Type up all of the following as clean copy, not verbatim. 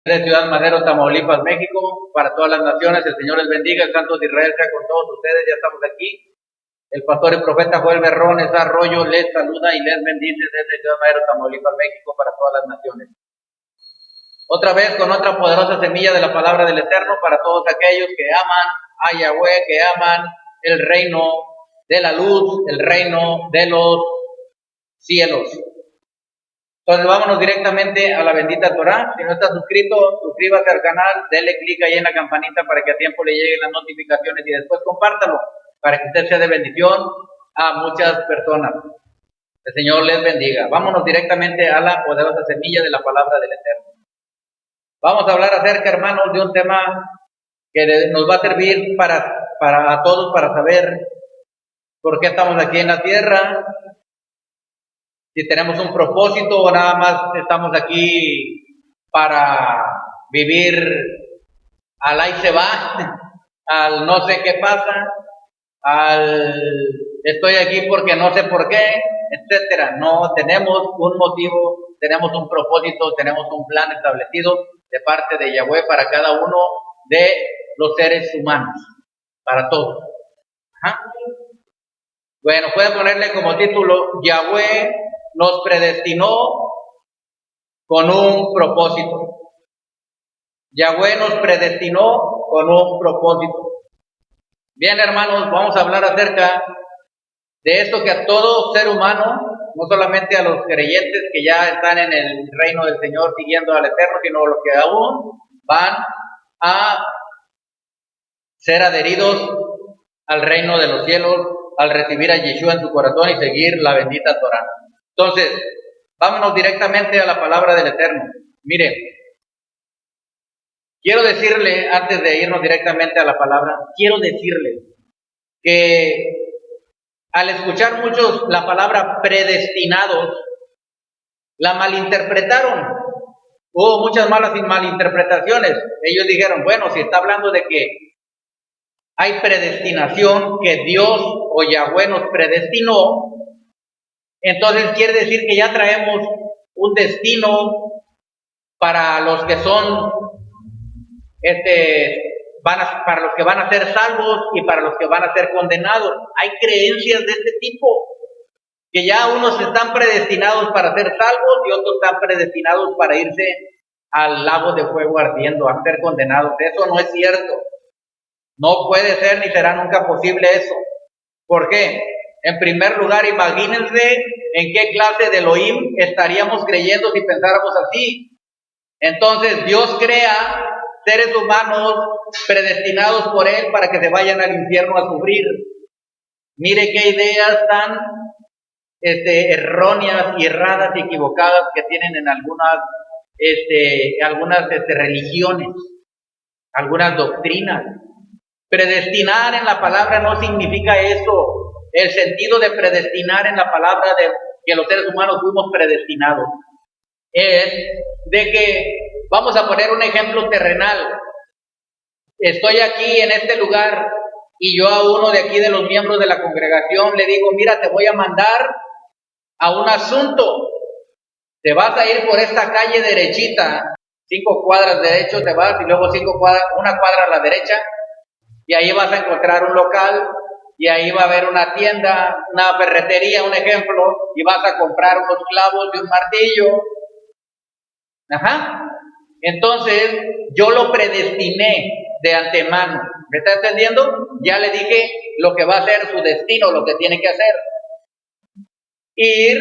De Ciudad Madero, Tamaulipas, México, para todas las naciones, el Señor les bendiga, el Santo de Israel sea con todos ustedes, ya estamos aquí. El pastor y profeta Joel Berrones Arroyo les saluda y les bendice desde Ciudad Madero, Tamaulipas, México, para todas las naciones. Otra vez con otra poderosa semilla de la palabra del Eterno para todos aquellos que aman a Yahweh, que aman el reino de la luz, el reino de los cielos. Entonces vámonos directamente a la bendita Torah. Si no está suscrito, suscríbase al canal, dele clic ahí en la campanita para que a tiempo le lleguen las notificaciones y después compártalo para que usted sea de bendición a muchas personas. El Señor les bendiga. Vámonos directamente a la poderosa semilla de la palabra del Eterno. Vamos a hablar acerca, hermanos, de un tema que nos va a servir para todos para saber por qué estamos aquí en la tierra, si tenemos un propósito o nada más estamos aquí para vivir al ahí se va, al no sé qué pasa, al estoy aquí porque no sé por qué, etcétera. No, tenemos un motivo, tenemos un propósito, tenemos un plan establecido de parte de Yahweh para cada uno de los seres humanos, para todos. Ajá. Bueno, pueden ponerle como título, Yahweh nos predestinó con un propósito. Yahweh nos predestinó con un propósito. Bien, hermanos, vamos a hablar acerca de esto que a todo ser humano, no solamente a los creyentes que ya están en el reino del Señor siguiendo al Eterno, sino los que aún van a ser adheridos al reino de los cielos, al recibir a Yeshua en su corazón y seguir la bendita Torah. Entonces, vámonos directamente a la palabra del Eterno. Mire, quiero decirle, antes de irnos directamente a la palabra, quiero decirle que al escuchar muchos la palabra predestinados, la malinterpretaron. Hubo muchas malinterpretaciones. Ellos dijeron, bueno, si está hablando de que hay predestinación, que Dios o Yahweh nos predestinó, entonces quiere decir que ya traemos un destino para los que son, para los que van a ser salvos y para los que van a ser condenados. Hay creencias de este tipo, que ya unos están predestinados para ser salvos y otros están predestinados para irse al lago de fuego ardiendo, a ser condenados. Eso no es cierto. No puede ser ni será nunca posible eso. ¿Por qué? En primer lugar, imagínense en qué clase de Elohim estaríamos creyendo si pensáramos así. Entonces Dios crea seres humanos predestinados por Él para que se vayan al infierno a sufrir. Mire qué ideas tan erróneas y erradas y equivocadas que tienen en algunas religiones, algunas doctrinas. Predestinar en la palabra no significa eso. El sentido de predestinar en la palabra de que los seres humanos fuimos predestinados es de que, vamos a poner un ejemplo terrenal. Estoy aquí en este lugar y yo a uno de aquí de los miembros de la congregación le digo, mira, te voy a mandar a un asunto. Te vas a ir por esta calle derechita, 5 cuadras derecho te vas y luego 5 cuadras, una cuadra a la derecha, y ahí vas a encontrar un local y ahí va a haber una tienda, una ferretería, un ejemplo, y vas a comprar unos clavos y un martillo. Ajá. Entonces, yo lo predestiné de antemano. ¿Me está entendiendo? Ya le dije lo que va a ser su destino, lo que tiene que hacer. Ir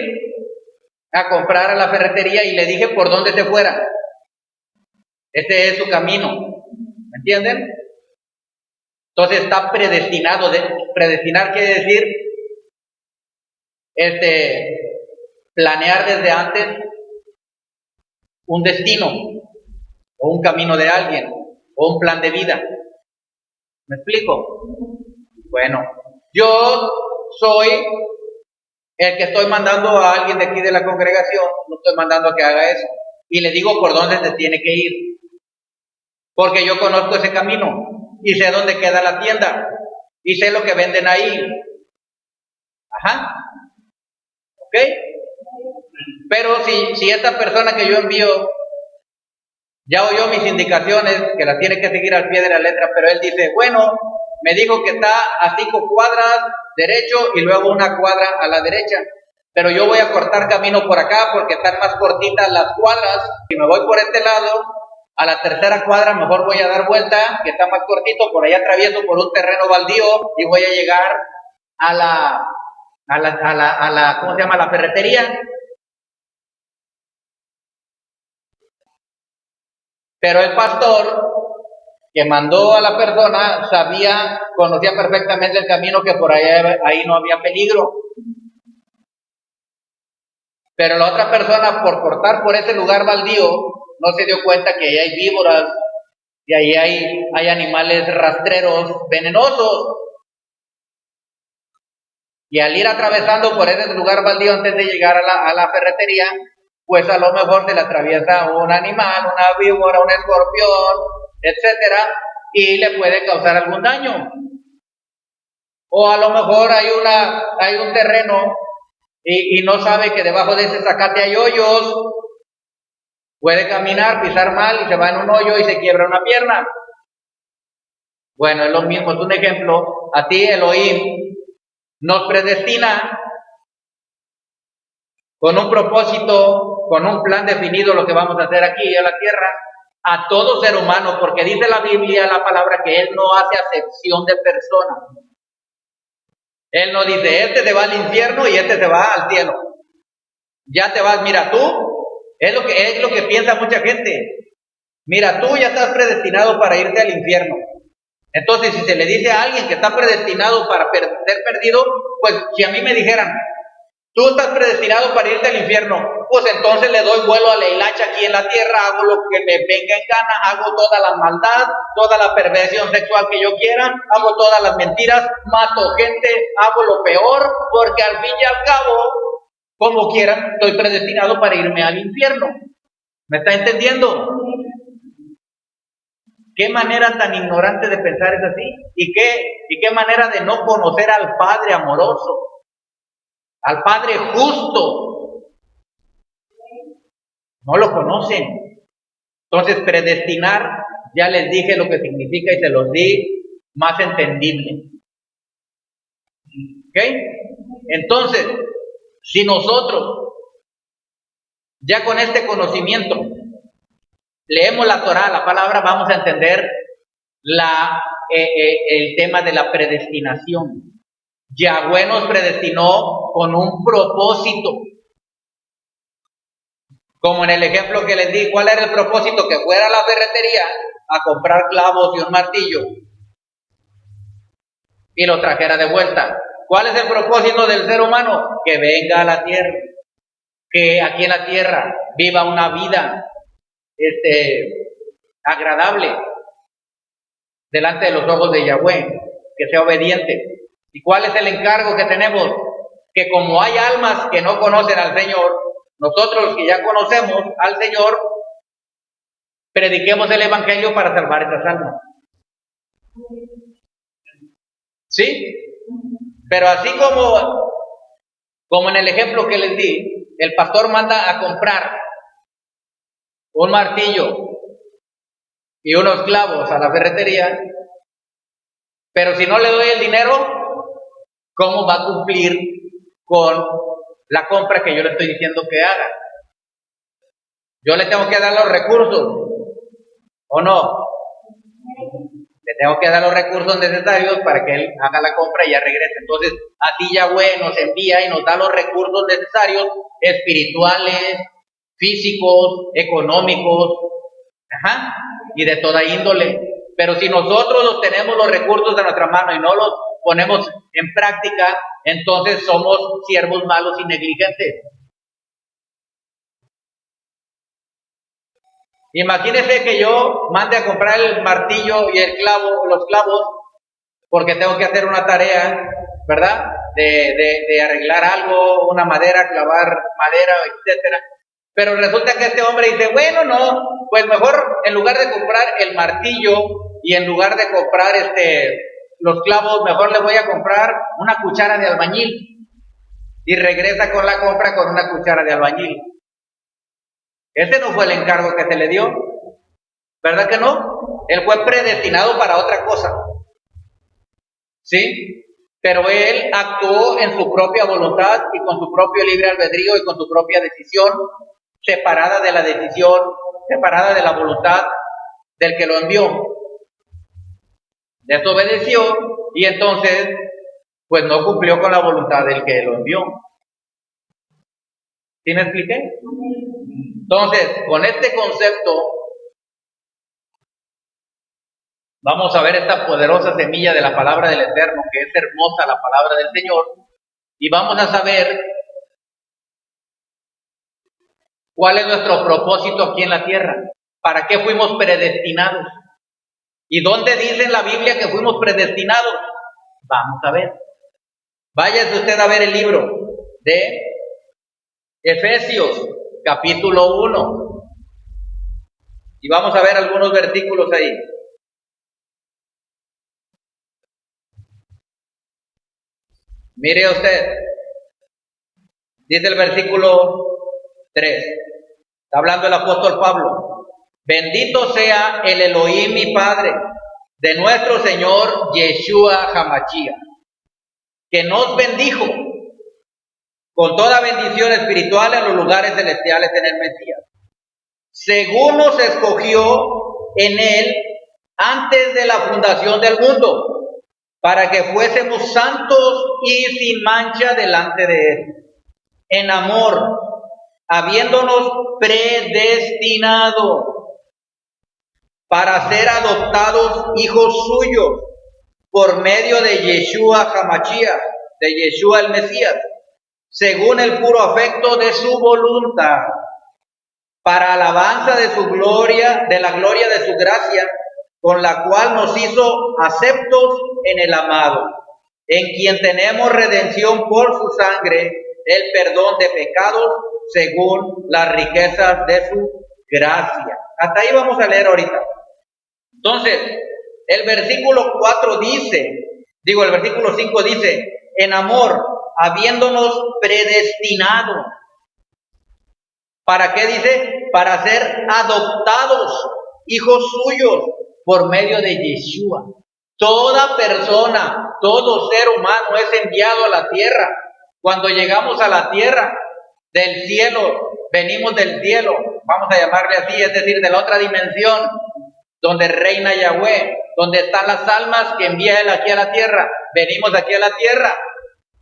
a comprar a la ferretería y le dije por dónde se fuera. Este es su camino. ¿Me entienden? Entonces está predestinado. Predestinar quiere decir planear desde antes un destino o un camino de alguien o un plan de vida. ¿Me explico? Bueno, yo soy el que estoy mandando a alguien de aquí de la congregación, no estoy mandando a que haga eso. Y le digo por dónde se tiene que ir. Porque yo conozco ese camino y sé dónde queda la tienda y sé lo que venden ahí. Ajá. ¿Ok? Pero si esta persona que yo envío Ya oyó mis indicaciones, que las tiene que seguir al pie de la letra, pero él dice, bueno, me dijo que está a 5 cuadras derecho y luego una cuadra a la derecha, pero yo voy a cortar camino por acá porque están más cortitas las cuadras. Si me voy por este lado, a la tercera cuadra mejor voy a dar vuelta, que está más cortito, por allá atravieso por un terreno baldío y voy a llegar a la ¿cómo se llama? La ferretería. Pero el pastor que mandó a la persona conocía perfectamente el camino, que por ahí no había peligro. Pero la otra persona, por cortar por ese lugar baldío, no se dio cuenta que ahí hay víboras y ahí hay animales rastreros venenosos. Y al ir atravesando por ese lugar baldío antes de llegar a la ferretería, pues a lo mejor se le atraviesa un animal, una víbora, un escorpión, etcétera, y le puede causar algún daño. O a lo mejor hay un terreno y no sabe que debajo de ese zacate hay hoyos, puede caminar, pisar mal y se va en un hoyo y se quiebra una pierna. Bueno, es lo mismo, es un ejemplo. A ti Elohim nos predestina con un propósito, con un plan definido lo que vamos a hacer aquí en la tierra, a todo ser humano, porque dice la Biblia, la palabra, que Él no hace acepción de personas. Él no dice, este se va al infierno y este se va al cielo. Ya te vas, mira tú, es lo que piensa mucha gente. Mira, tú ya estás predestinado para irte al infierno. Entonces, si se le dice a alguien que está predestinado para ser perdido, pues si a mí me dijeran, tú estás predestinado para irte al infierno, pues entonces le doy vuelo a la hilacha aquí en la tierra, hago lo que me venga en gana, hago toda la maldad, toda la perversión sexual que yo quiera, hago todas las mentiras, mato gente, hago lo peor, porque al fin y al cabo, como quieran, estoy predestinado para irme al infierno. ¿Me está entendiendo? ¿Qué manera tan ignorante de pensar es así? ¿Y qué manera de no conocer al Padre amoroso? Al Padre justo. No lo conocen. Entonces, predestinar, ya les dije lo que significa y se los di más entendible. ¿Ok? Entonces, si nosotros, ya con este conocimiento, leemos la Torah, la palabra, vamos a entender el tema de la predestinación. Yahweh nos predestinó con un propósito. Como en el ejemplo que les di, ¿cuál era el propósito? Que fuera a la ferretería a comprar clavos y un martillo y lo trajera de vuelta. ¿Cuál es el propósito del ser humano? Que venga a la tierra, que aquí en la tierra viva una vida agradable delante de los ojos de Yahweh, que sea obediente. ¿Y cuál es el encargo que tenemos? Que como hay almas que no conocen al Señor, nosotros que ya conocemos al Señor, prediquemos el Evangelio para salvar esas almas. ¿Sí? Pero así como en el ejemplo que les di, el pastor manda a comprar un martillo y unos clavos a la ferretería, pero si no le doy el dinero, ¿cómo va a cumplir con la compra que yo le estoy diciendo que haga? Yo le tengo que dar los recursos, ¿o no? Le tengo que dar los recursos necesarios para que él haga la compra y ya regrese. Entonces, así Yahweh nos envía y nos da los recursos necesarios, espirituales, físicos, económicos, y de toda índole. Pero si nosotros tenemos los recursos de nuestra mano y no los ponemos en práctica, entonces somos siervos malos y negligentes. Imagínese que yo mande a comprar el martillo y los clavos, porque tengo que hacer una tarea, ¿verdad? De arreglar algo, una madera, clavar madera, etcétera. Pero resulta que este hombre dice, bueno, no, pues mejor en lugar de comprar el martillo y en lugar de comprar los clavos, mejor le voy a comprar una cuchara de albañil. Y regresa con la compra con una cuchara de albañil. Ese no fue el encargo que se le dio. ¿Verdad que no? Él fue predestinado para otra cosa. ¿Sí? Pero él actuó en su propia voluntad y con su propio libre albedrío y con su propia decisión, separada de la decisión, separada de la voluntad del que lo envió. Desobedeció y entonces, pues no cumplió con la voluntad del que lo envió. ¿Sí me expliqué? Entonces, con este concepto, vamos a ver esta poderosa semilla de la palabra del Eterno, que es hermosa la palabra del Señor, y vamos a saber cuál es nuestro propósito aquí en la tierra, para qué fuimos predestinados, y dónde dice en la Biblia que fuimos predestinados. Vamos a ver. Váyase usted a ver el libro de Efesios, capítulo 1, y vamos a ver algunos versículos ahí. Mire usted, dice el versículo 3, está hablando el apóstol Pablo: bendito sea el Elohim y Padre de nuestro Señor Yeshua HaMashiach, que nos bendijo con toda bendición espiritual en los lugares celestiales en el Mesías, según nos escogió en él antes de la fundación del mundo, para que fuésemos santos y sin mancha delante de él, en amor, habiéndonos predestinado para ser adoptados hijos suyos por medio de Yeshua HaMashiach, de Yeshua el Mesías, según el puro afecto de su voluntad, para alabanza de su gloria, de la gloria de su gracia, con la cual nos hizo aceptos en el amado, en quien tenemos redención por su sangre, el perdón de pecados, según las riquezas de su gracia. Hasta ahí vamos a leer ahorita. Entonces, el versículo 4 dice, el versículo 5 dice, en amor, habiéndonos predestinado. ¿Para qué dice? Para ser adoptados, hijos suyos, por medio de Yeshua. Toda persona, todo ser humano es enviado a la tierra. Cuando llegamos a la tierra del cielo, venimos del cielo, vamos a llamarle así, es decir, de la otra dimensión, donde reina Yahweh, donde están las almas que envía Él aquí a la tierra. Venimos aquí a la tierra,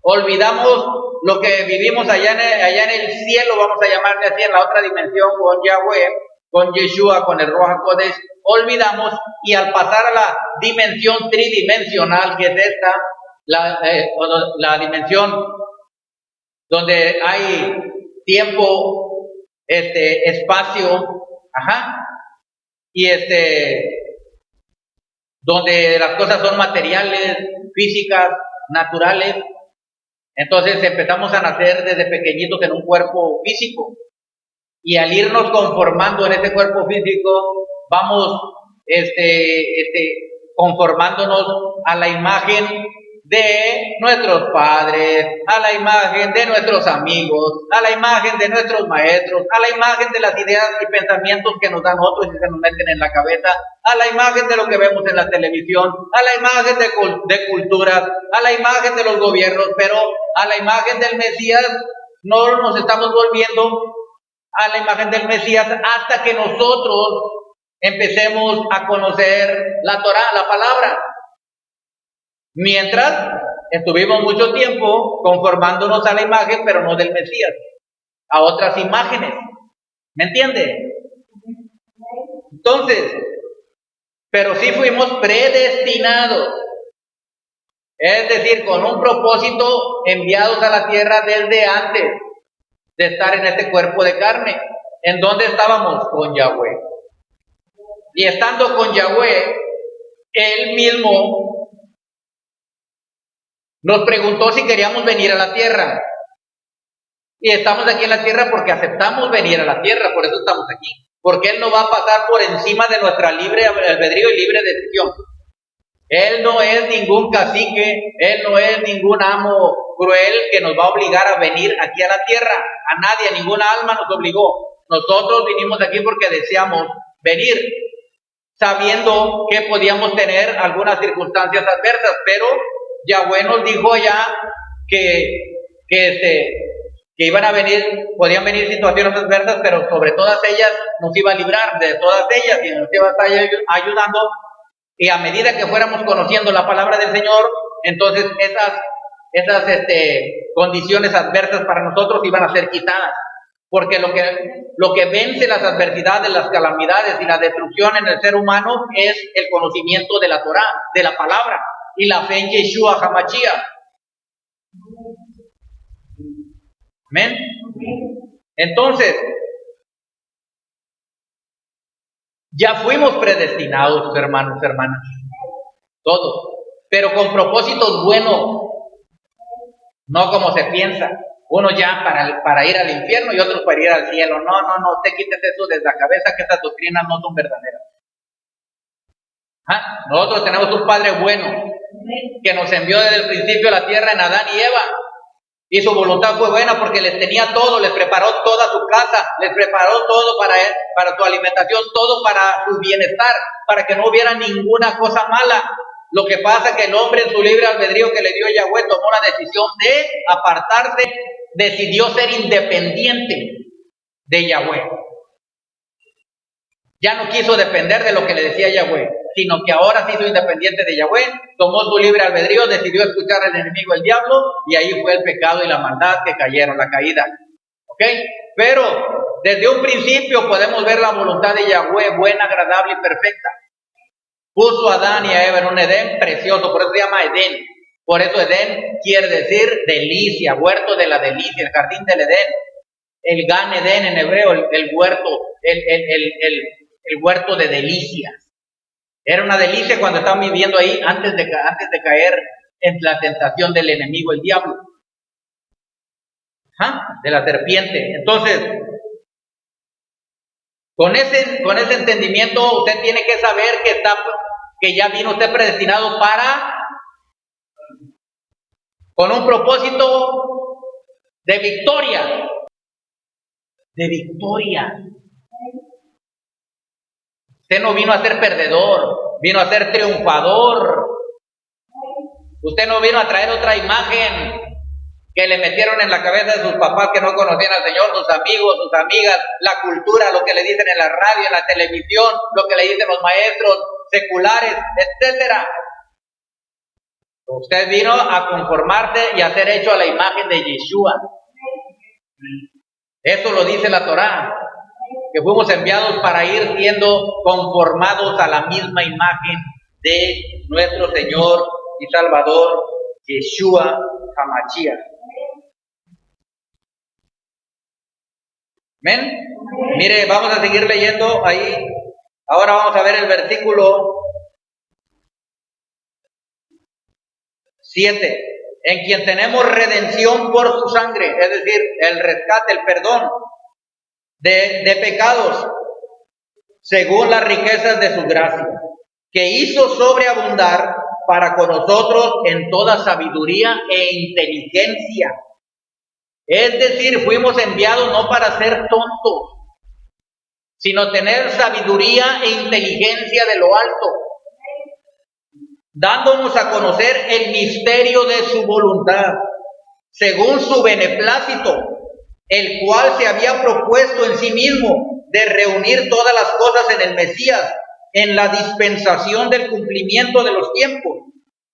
olvidamos lo que vivimos allá en el cielo, vamos a llamarle así, en la otra dimensión, con Yahweh, con Yeshua, con el Ruach HaKodesh, olvidamos, y al pasar a la dimensión tridimensional, que es esta, la dimensión donde hay tiempo, espacio, y donde las cosas son materiales, físicas, naturales. Entonces empezamos a nacer desde pequeñitos en un cuerpo físico, y al irnos conformando en este cuerpo físico, vamos conformándonos a la imagen de nuestros padres, a la imagen de nuestros amigos, a la imagen de nuestros maestros, a la imagen de las ideas y pensamientos que nos dan otros y se nos meten en la cabeza, a la imagen de lo que vemos en la televisión, a la imagen de culturas, a la imagen de los gobiernos, pero a la imagen del Mesías no nos estamos volviendo a la imagen del Mesías hasta que nosotros empecemos a conocer la Torá, la palabra. Mientras estuvimos mucho tiempo conformándonos a la imagen, pero no del Mesías, a otras imágenes. ¿Me entiende? Entonces, pero sí fuimos predestinados, es decir, con un propósito, enviados a la tierra desde antes de estar en este cuerpo de carne. ¿En dónde estábamos? Con Yahweh. Y estando con Yahweh, Él mismo nos preguntó si queríamos venir a la tierra. Y estamos aquí en la tierra porque aceptamos venir a la tierra, por eso estamos aquí. Porque Él no va a pasar por encima de nuestra libre albedrío y libre decisión. Él no es ningún cacique, Él no es ningún amo cruel que nos va a obligar a venir aquí a la tierra. A nadie, a ninguna alma nos obligó. Nosotros vinimos aquí porque deseamos venir. sabiendo que podíamos tener algunas circunstancias adversas, pero Yahweh nos dijo allá que iban a venir, podían venir situaciones adversas, pero sobre todas ellas nos iba a librar de todas ellas y nos iba a estar ayudando. Y a medida que fuéramos conociendo la palabra del Señor, entonces esas condiciones adversas para nosotros iban a ser quitadas. Porque lo que vence las adversidades, las calamidades y la destrucción en el ser humano es el conocimiento de la Torá, de la palabra, y la fe en Yeshua HaMashiach. Amén. Entonces, ya fuimos predestinados, hermanos, hermanas, todos, pero con propósitos buenos, no como se piensa. Uno ya para ir al infierno y otros para ir al cielo. No, te quites eso de la cabeza, que estas doctrinas no son verdaderas. ¿Ah? Nosotros tenemos un Padre bueno que nos envió desde el principio a la tierra en Adán y Eva. Y su voluntad fue buena porque les tenía todo, les preparó toda su casa, les preparó todo para su alimentación, todo para su bienestar, para que no hubiera ninguna cosa mala. Lo que pasa es que el hombre en su libre albedrío que le dio Yahweh tomó la decisión de apartarse, decidió ser independiente de Yahweh. Ya no quiso depender de lo que le decía Yahweh, sino que ahora se hizo independiente de Yahweh, tomó su libre albedrío, decidió escuchar al enemigo, el diablo, y ahí fue el pecado y la maldad que cayeron, la caída. ¿Ok? Pero desde un principio podemos ver la voluntad de Yahweh, buena, agradable y perfecta. Puso a Adán y a Eva en un Edén precioso, por eso se llama Edén. Por eso Edén quiere decir delicia, huerto de la delicia, el jardín del Edén. El Gan Edén en hebreo, el huerto, el huerto de delicias. Era una delicia cuando estaban viviendo ahí antes de caer en la tentación del enemigo, el diablo. De la serpiente. Entonces, con ese entendimiento, usted tiene que saber que ya vino usted predestinado con un propósito de victoria. De victoria. Usted no vino a ser perdedor, vino a ser triunfador. Usted no vino a traer otra imagen que le metieron en la cabeza de sus papás que no conocían al Señor, sus amigos, sus amigas, la cultura, lo que le dicen en la radio, en la televisión, lo que le dicen los maestros seculares, etcétera. Usted vino a conformarse y a ser hecho a la imagen de Yeshua. Eso lo dice la Torá, que fuimos enviados para ir siendo conformados a la misma imagen de nuestro Señor y Salvador, Yeshua HaMashiach. ¿Amén? Mire, vamos a seguir leyendo ahí. Ahora vamos a ver el versículo 7. En quien tenemos redención por su sangre, es decir, el rescate, el perdón de pecados, según las riquezas de su gracia, que hizo sobreabundar para con nosotros en toda sabiduría e inteligencia. Es decir, fuimos enviados no para ser tontos, sino tener sabiduría e inteligencia de lo alto, dándonos a conocer el misterio de su voluntad, según su beneplácito, el cual se había propuesto en sí mismo de reunir todas las cosas en el Mesías, en la dispensación del cumplimiento de los tiempos,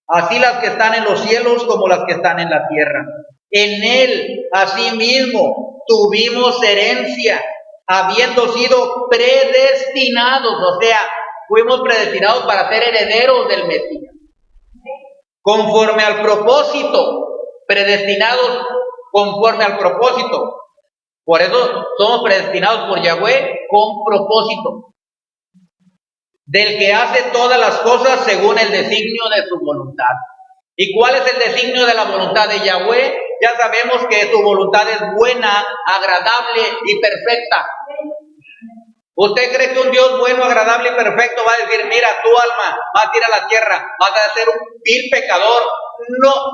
así las que están en los cielos como las que están en la tierra. En él, asimismo, tuvimos herencia, habiendo sido predestinados, o sea, fuimos predestinados para ser herederos del Mesías, conforme al propósito, predestinados conforme al propósito. Por eso somos predestinados por Yahweh con propósito, del que hace todas las cosas según el designio de su voluntad. ¿Y cuál es el designio de la voluntad de Yahweh? Ya sabemos que su voluntad es buena, agradable y perfecta. ¿Usted cree que un Dios bueno, agradable y perfecto va a decir, mira, tu alma, vas a ir a la tierra, vas a ser un vil pecador,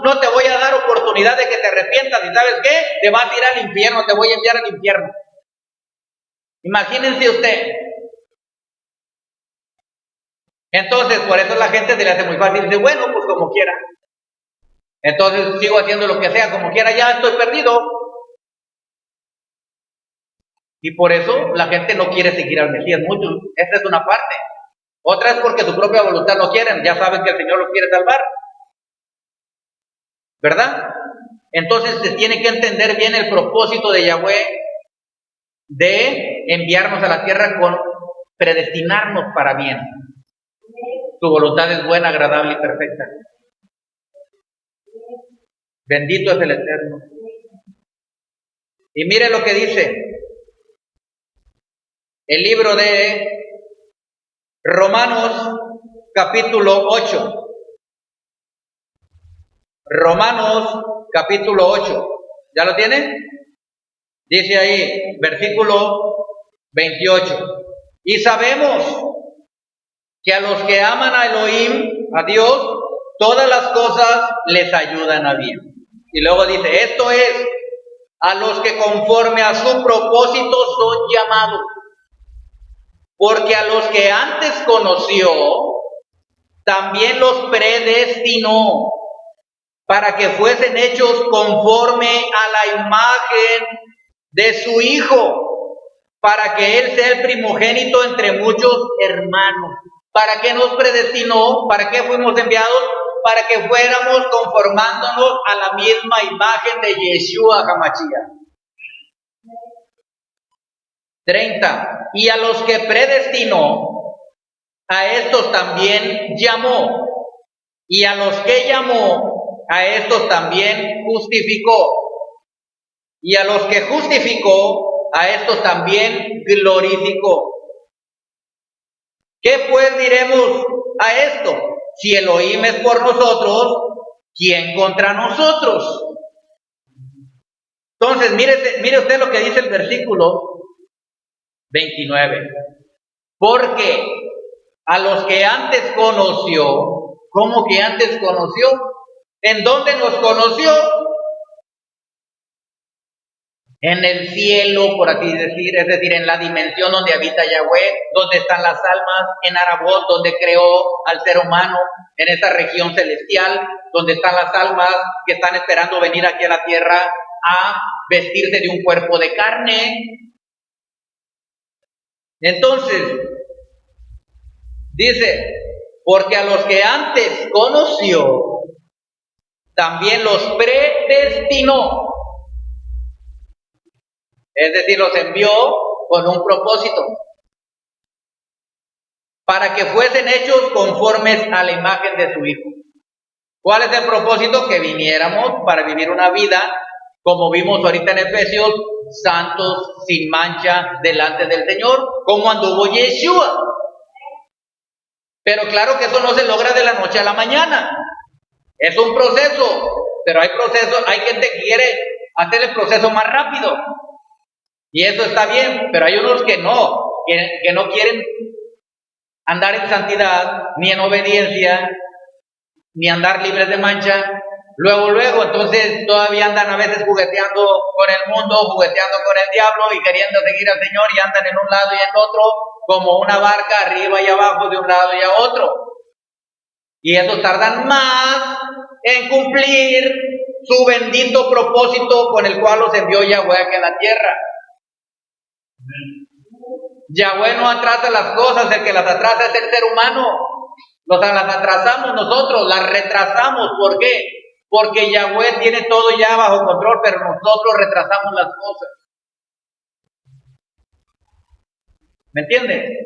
no te voy a dar oportunidad de que te arrepientas, y ¿sabes qué? Te vas a ir al infierno, te voy a enviar al infierno? Imagínense usted. Entonces, por eso la gente se le hace muy fácil, dice, bueno, pues como quiera. Entonces sigo haciendo lo que sea, como quiera, ya estoy perdido. Y por eso la gente no quiere seguir al Mesías. Muchos, esa es una parte. Otra es porque su propia voluntad no quieren, ya saben que el Señor los quiere salvar. ¿Verdad? Entonces se tiene que entender bien el propósito de Yahweh de enviarnos a la tierra con predestinarnos para bien. Su voluntad es buena, agradable y perfecta. Bendito es el Eterno. Y mire lo que dice el libro de Romanos capítulo 8. Romanos capítulo 8. ¿Ya lo tiene? Dice ahí, versículo 28. Y sabemos que a los que aman a Elohim, a Dios, todas las cosas les ayudan a bien. Y luego dice, esto es, a los que conforme a su propósito son llamados. Porque a los que antes conoció, también los predestinó para que fuesen hechos conforme a la imagen de su Hijo, para que Él sea el primogénito entre muchos hermanos. ¿Para qué nos predestinó? ¿Para qué fuimos enviados? Para que fuéramos conformándonos a la misma imagen de Yeshua HaMashiach. 30. Y a los que predestinó, a estos también llamó. Y a los que llamó, a estos también justificó. Y a los que justificó, a estos también glorificó. ¿Qué pues diremos a esto? Si Elohim es por nosotros, ¿quién contra nosotros? Entonces, mire usted lo que dice el versículo 29. Porque a los que antes conoció, ¿cómo que antes conoció? ¿En dónde nos conoció? En el cielo, por así decir, es decir, en la dimensión donde habita Yahweh, donde están las almas, en Arabot, donde creó al ser humano, en esa región celestial, donde están las almas que están esperando venir aquí a la tierra a vestirse de un cuerpo de carne. Entonces, dice, porque a los que antes conoció, también los predestinó. Es decir, los envió con un propósito, para que fuesen hechos conformes a la imagen de su Hijo. ¿Cuál es el propósito? Que viniéramos para vivir una vida, como vimos ahorita en Efesios, santos, sin mancha, delante del Señor, como anduvo Yeshua. Pero claro que eso no se logra de la noche a la mañana. Es un proceso, pero hay procesos, hay gente que quiere hacer el proceso más rápido. Y eso está bien, pero hay unos que no quieren andar en santidad, ni en obediencia, ni andar libres de mancha. Luego, entonces todavía andan a veces jugueteando con el mundo, jugueteando con el diablo y queriendo seguir al Señor y andan en un lado y en otro, como una barca arriba y abajo, de un lado y a otro. Y esos tardan más en cumplir su bendito propósito con el cual los envió Yahweh aquí en la tierra. Yahweh no atrasa las cosas, el que las atrasa es el ser humano. Las atrasamos nosotros, las retrasamos. ¿Por qué? Porque Yahweh tiene todo ya bajo control, pero nosotros retrasamos las cosas. ¿Me entiende?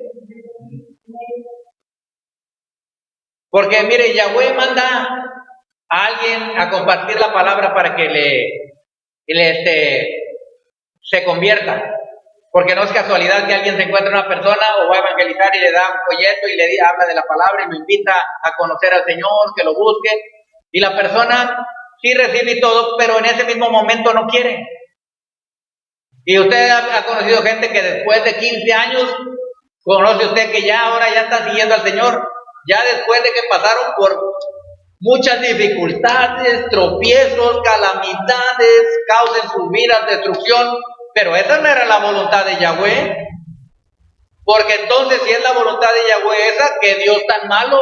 Porque mire, Yahweh manda a alguien a compartir la palabra para que se convierta. Porque no es casualidad que alguien se encuentre una persona o va a evangelizar y le da un folleto y le habla de la palabra y lo invita a conocer al Señor, que lo busque. Y la persona sí recibe todo, pero en ese mismo momento no quiere. Y usted ha conocido gente que después de 15 años, conoce usted que ya ahora ya está siguiendo al Señor. Ya después de que pasaron por muchas dificultades, tropiezos, calamidades, causas en sus vidas, destrucción. Pero esa no era la voluntad de Yahweh. Porque entonces, si es la voluntad de Yahweh esa, ¿qué Dios tan malo?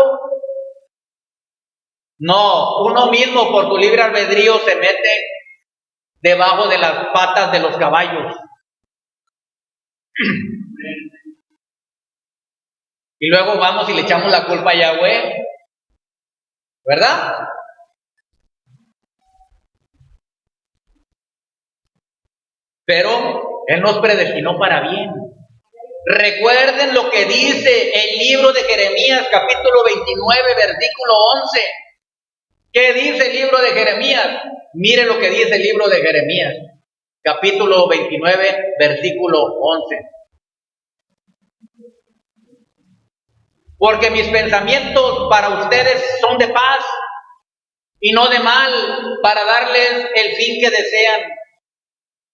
No, uno mismo por su libre albedrío se mete debajo de las patas de los caballos. Y luego vamos y le echamos la culpa a Yahweh, ¿verdad? Pero Él nos predestinó para bien. Recuerden lo que dice el libro de Jeremías, capítulo 29, versículo 11. ¿Qué dice el libro de Jeremías? Miren lo que dice el libro de Jeremías, capítulo 29, versículo 11. Porque mis pensamientos para ustedes son de paz y no de mal, para darles el fin que desean.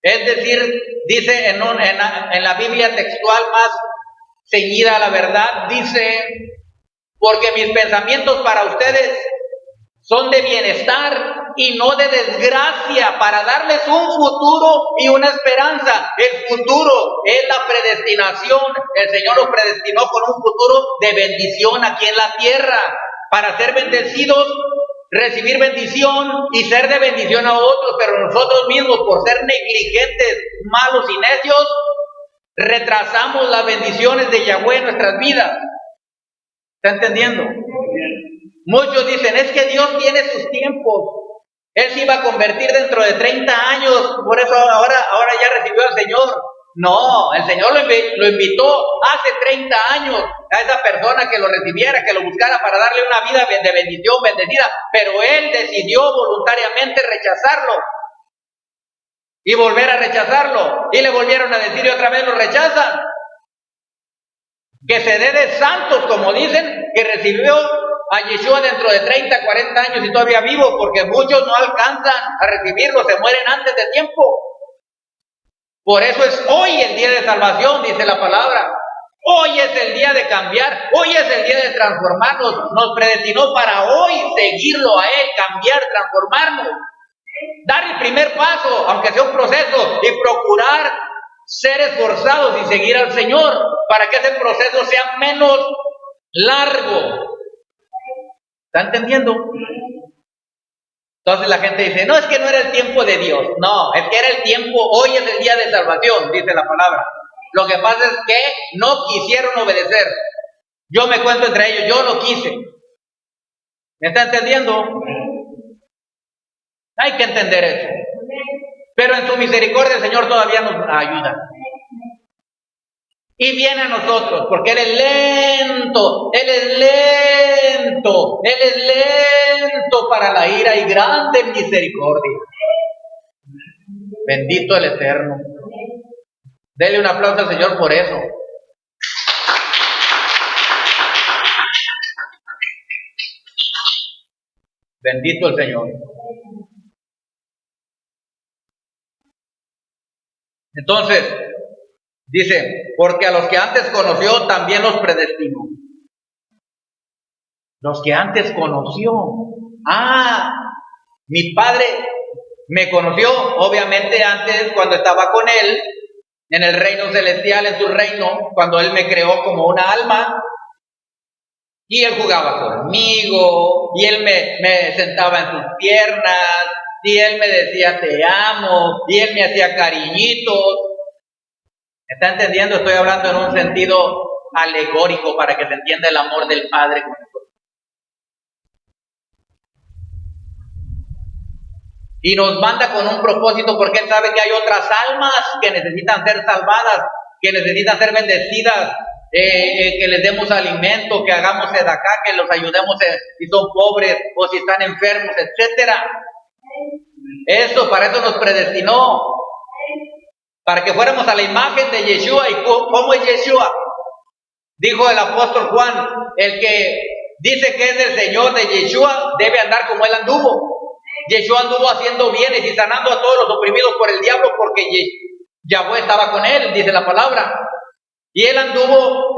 Es decir, dice en la Biblia textual más ceñida a la verdad, dice, porque mis pensamientos para ustedes son de bienestar y no de desgracia, para darles un futuro y una esperanza. El futuro es la predestinación. El Señor nos predestinó con un futuro de bendición aquí en la tierra, para ser bendecidos, recibir bendición y ser de bendición a otros, pero nosotros mismos, por ser negligentes, malos y necios, retrasamos las bendiciones de Yahweh en nuestras vidas. ¿Está entendiendo? Muchos dicen, es que Dios tiene sus tiempos. Él se iba a convertir dentro de 30 años, por eso ahora ya recibió al Señor. No, el Señor lo invitó hace 30 años a esa persona que lo recibiera, que lo buscara para darle una vida de bendición, bendecida, pero Él decidió voluntariamente rechazarlo y volver a rechazarlo, y le volvieron a decir y otra vez lo rechazan. Que se dé de santos, como dicen, que recibió a Yeshua dentro de 30, 40 años y todavía vivo, porque muchos no alcanzan a recibirlo, se mueren antes de tiempo. Por eso es hoy el día de salvación, dice la palabra. Hoy es el día de cambiar, hoy es el día de transformarnos. Nos predestinó para hoy seguirlo a Él, cambiar, transformarnos. Dar el primer paso, aunque sea un proceso, y procurar ser esforzados y seguir al Señor para que ese proceso sea menos largo. ¿Está entendiendo? Entonces la gente dice, no, es que no era el tiempo de Dios. No, es que era el tiempo, hoy es el día de salvación, dice la palabra. Lo que pasa es que no quisieron obedecer. Yo me cuento entre ellos, yo no quise. ¿Me está entendiendo? Hay que entender eso. Pero en su misericordia el Señor todavía nos ayuda. Y viene a nosotros, porque Él es lento, Él es lento, Él es lento para la ira y grande en misericordia. Bendito el Eterno. Dele un aplauso al Señor por eso. Bendito el Señor. Entonces, dice, porque a los que antes conoció también los predestinó. Los que antes conoció. Mi Padre me conoció, obviamente antes cuando estaba con Él, en el reino celestial, en su reino, cuando Él me creó como una alma, y Él jugaba conmigo, y Él me sentaba en sus piernas, y Él me decía te amo, y Él me hacía cariñitos. ¿Está entendiendo? Estoy hablando en un sentido alegórico para que se entienda el amor del Padre con nosotros. Y nos manda con un propósito porque Él sabe que hay otras almas que necesitan ser salvadas, que necesitan ser bendecidas, que les demos alimento, que hagamos sedacá, que los ayudemos si son pobres o si están enfermos, etcétera. Para eso nos predestinó, para que fuéramos a la imagen de Yeshua. ¿Y cómo es Yeshua? Dijo el apóstol Juan, el que dice que es del Señor de Yeshua debe andar como Él anduvo. Yeshua anduvo haciendo bienes y sanando a todos los oprimidos por el diablo, porque Yahweh estaba con él, dice la palabra. Y él anduvo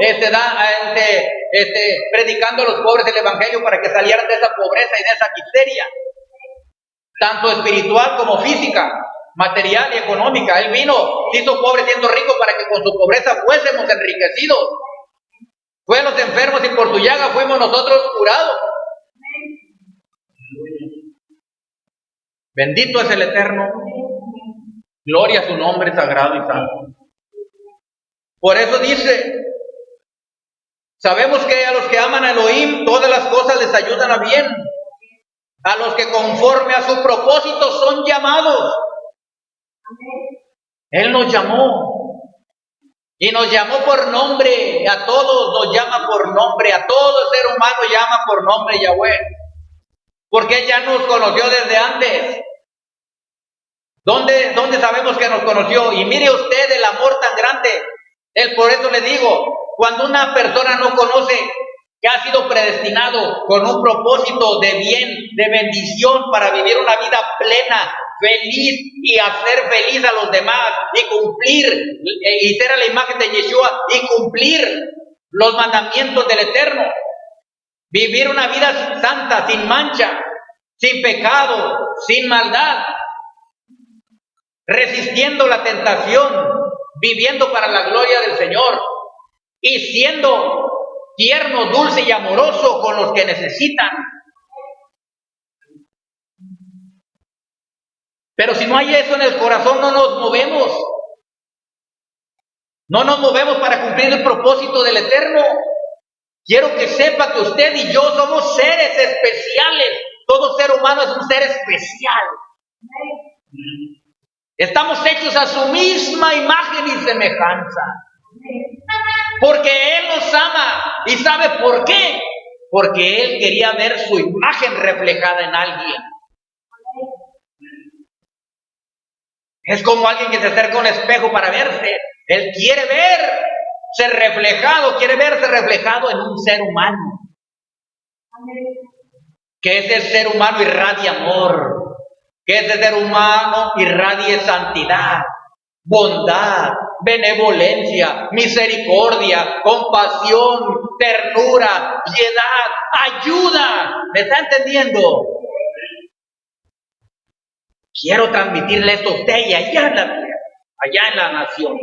predicando a los pobres el evangelio para que salieran de esa pobreza y de esa miseria, tanto espiritual como física, material y económica. Él vino, se hizo pobre siendo rico para que con su pobreza fuésemos enriquecidos. Fue a los enfermos y por su llaga fuimos nosotros curados. Bendito es el Eterno. Gloria a su nombre sagrado y santo. Por eso dice, sabemos que a los que aman a Elohim, todas las cosas les ayudan a bien. A los que conforme a su propósito son llamados. Él nos llamó. Y nos llamó por nombre. A todos nos llama por nombre. A todo ser humano llama por nombre Yahweh. Porque Él ya nos conoció desde antes. ¿Dónde sabemos que nos conoció? Y mire usted el amor tan grande. Él, por eso le digo, cuando una persona no conoce que ha sido predestinado con un propósito de bien, de bendición para vivir una vida plena, feliz y hacer feliz a los demás y cumplir y ser a la imagen de Yeshua y cumplir los mandamientos del Eterno. Vivir una vida santa, sin mancha, sin pecado, sin maldad, resistiendo la tentación, viviendo para la gloria del Señor y siendo tierno, dulce y amoroso con los que necesitan. Pero si no hay eso en el corazón, no nos movemos. No nos movemos para cumplir el propósito del Eterno. Quiero que sepa que usted y yo somos seres especiales. Todo ser humano es un ser especial. Estamos hechos a su misma imagen y semejanza. Porque Él nos ama. ¿Y sabe por qué? Porque Él quería ver su imagen reflejada en alguien. Es como alguien que se acerca a un espejo para verse. Él quiere verse reflejado en un ser humano. Que ese ser humano irradie amor. Que ese ser humano irradie santidad, bondad, benevolencia, misericordia, compasión, ternura, piedad, ayuda. ¿Me está entendiendo? Quiero transmitirle esto a usted y allá en la tierra, allá en la nación.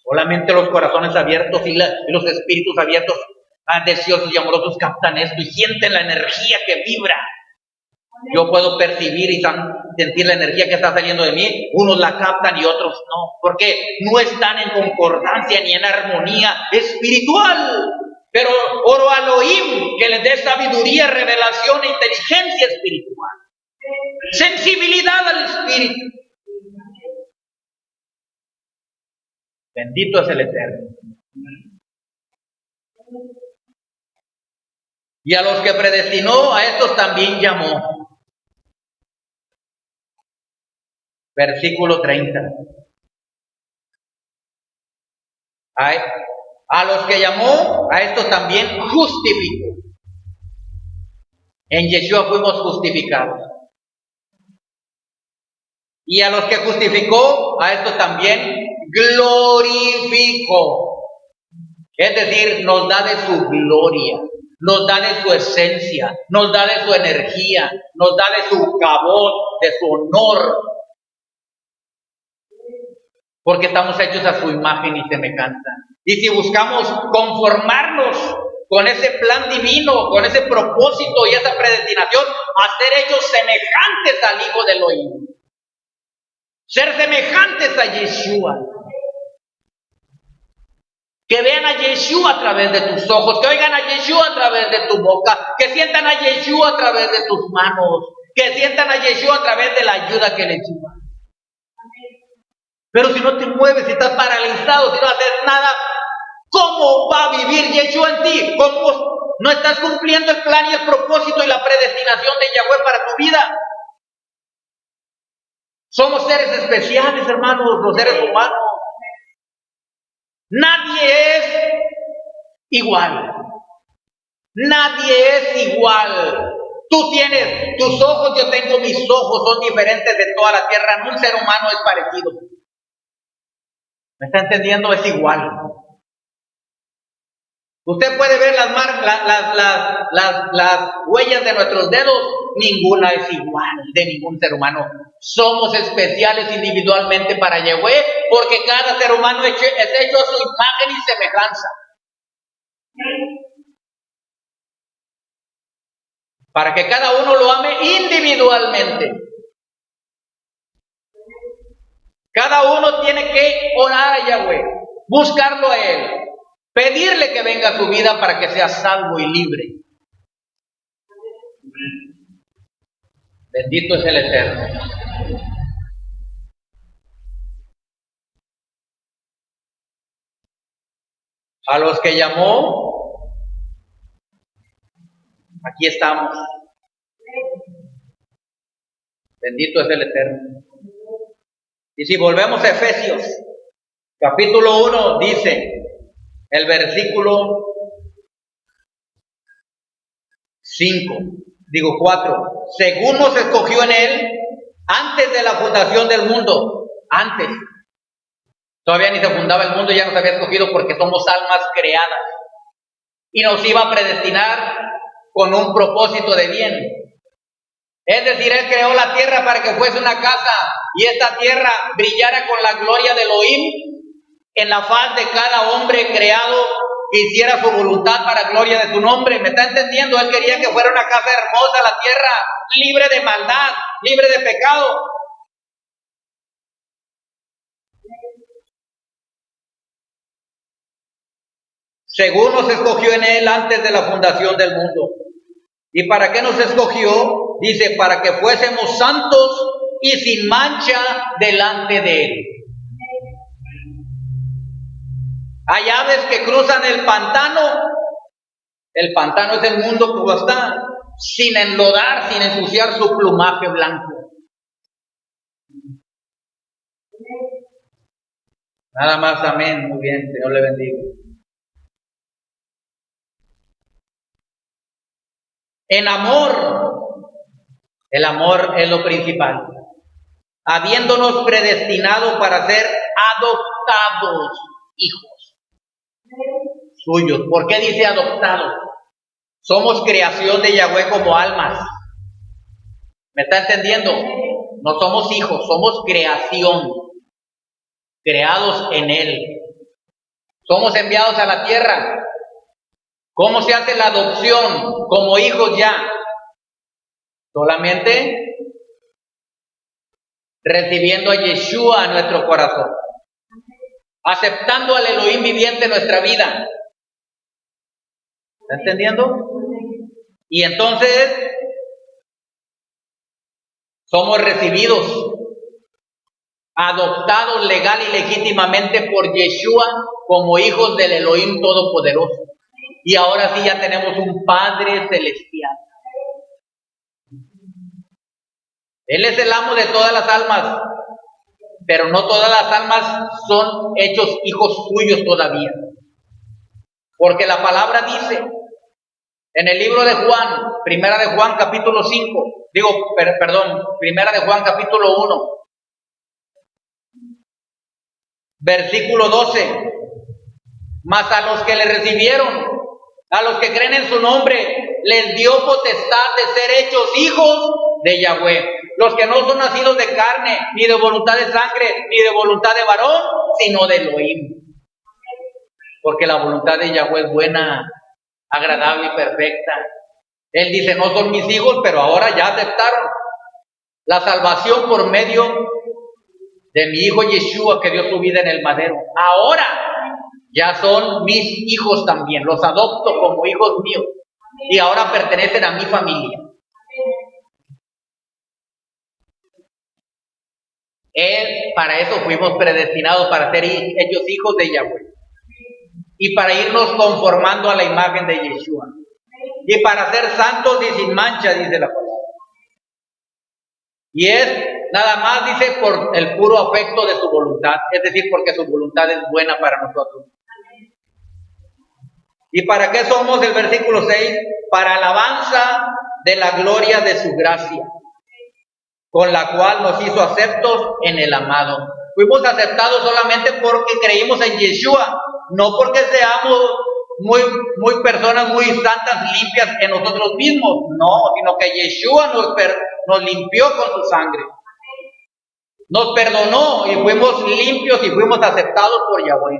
Solamente los corazones abiertos y los espíritus abiertos, deseosos y amorosos, captan esto y sienten la energía que vibra. Yo puedo percibir y sentir la energía que está saliendo de mí. Unos la captan y otros no, porque no están en concordancia ni en armonía espiritual. Pero oro a Elohim que les dé sabiduría, revelación e inteligencia espiritual. Sensibilidad al espíritu. Bendito es el Eterno. Y a los que predestinó, a estos también llamó. Versículo 30. A los que llamó, a estos también justificó. En Yeshua fuimos justificados. Y a los que justificó, a estos también glorificó. Es decir, nos da de su gloria, nos da de su esencia, nos da de su energía, nos da de su cabot, de su honor. Porque estamos hechos a su imagen y semejanza. Y si buscamos conformarnos con ese plan divino, con ese propósito y esa predestinación, hacer ellos semejantes al Hijo de Elohim. Ser semejantes a Yeshua. Que vean a Yeshua a través de tus ojos, que oigan a Yeshua a través de tu boca, que sientan a Yeshua a través de tus manos, que sientan a Yeshua a través de la ayuda que les lleva. Pero si no te mueves, si estás paralizado, si no haces nada, ¿cómo va a vivir Yeshua en ti? ¿Cómo no estás cumpliendo el plan y el propósito y la predestinación de Yahweh para tu vida? Somos seres especiales, hermanos, los seres humanos. Nadie es igual. Nadie es igual. Tú tienes tus ojos, yo tengo mis ojos, son diferentes de toda la tierra. No un ser humano es parecido. ¿Me está entendiendo? Es igual. Usted puede ver las huellas de nuestros dedos, ninguna es igual de ningún ser humano. Somos especiales individualmente para Yahweh, porque cada ser humano es hecho a su imagen y semejanza. Para que cada uno lo ame individualmente. Cada uno tiene que orar a Yahweh, buscarlo a Él, pedirle que venga a su vida para que sea salvo y libre. Bendito es el Eterno. A los que llamó, aquí estamos. Bendito es el Eterno. Y si volvemos a Efesios, capítulo 1, dice el versículo 4, según nos escogió en Él antes de la fundación del mundo, antes. Todavía ni se fundaba el mundo, ya nos había escogido porque somos almas creadas. Y nos iba a predestinar con un propósito de bien. Es decir, Él creó la tierra para que fuese una casa y esta tierra brillara con la gloria de Elohim en la faz de cada hombre creado que hiciera su voluntad para gloria de su nombre. ¿Me está entendiendo? Él quería que fuera una casa hermosa la tierra, libre de maldad, libre de pecado. Según nos escogió en Él antes de la fundación del mundo. ¿Y para qué nos escogió? Dice, para que fuésemos santos y sin mancha delante de Él. Hay aves que cruzan el pantano. El pantano es el mundo como está, sin enlodar, sin ensuciar su plumaje blanco. Nada más, amén. Muy bien, Señor le bendiga. En amor, el amor es lo principal. Habiéndonos predestinado para ser adoptados hijos suyos. ¿Por qué dice adoptados? Somos creación de Yahweh como almas. ¿Me está entendiendo? No somos hijos, somos creación. Creados en Él. Somos enviados a la tierra. ¿Cómo se hace la adopción como hijos ya? Solamente recibiendo a Yeshua en nuestro corazón. Aceptando al Elohim viviente en nuestra vida. ¿Está entendiendo? Y entonces somos recibidos, adoptados legal y legítimamente por Yeshua como hijos del Elohim Todopoderoso. Y ahora sí ya tenemos un Padre Celestial. Él es el amo de todas las almas, pero no todas las almas son hechos hijos suyos todavía. Porque la palabra dice en el libro de Juan, primera de Juan capítulo 5, primera de Juan capítulo 1, versículo 12, mas a los que le recibieron, a los que creen en su nombre, les dio potestad de ser hechos hijos de Yahweh. Los que no son nacidos de carne, ni de voluntad de sangre, ni de voluntad de varón, sino de Elohim. Porque la voluntad de Yahweh es buena, agradable y perfecta. Él dice, no son mis hijos, pero ahora ya aceptaron la salvación por medio de mi hijo Yeshua, que dio su vida en el madero. Ahora ya son mis hijos también, los adopto como hijos míos y ahora pertenecen a mi familia. Para eso fuimos predestinados, para ser hechos hijos de Yahweh y para irnos conformando a la imagen de Yeshua y para ser santos y sin mancha, dice la palabra. Y es nada más, dice, por el puro afecto de su voluntad, es decir, porque su voluntad es buena para nosotros. ¿Y para qué somos? El versículo 6, para alabanza de la gloria de su gracia, con la cual nos hizo aceptos en el amado. Fuimos aceptados solamente porque creímos en Yeshua, no porque seamos muy personas muy santas, limpias en nosotros mismos. No, sino que Yeshua nos limpió con su sangre. Nos perdonó y fuimos limpios y fuimos aceptados por Yahweh.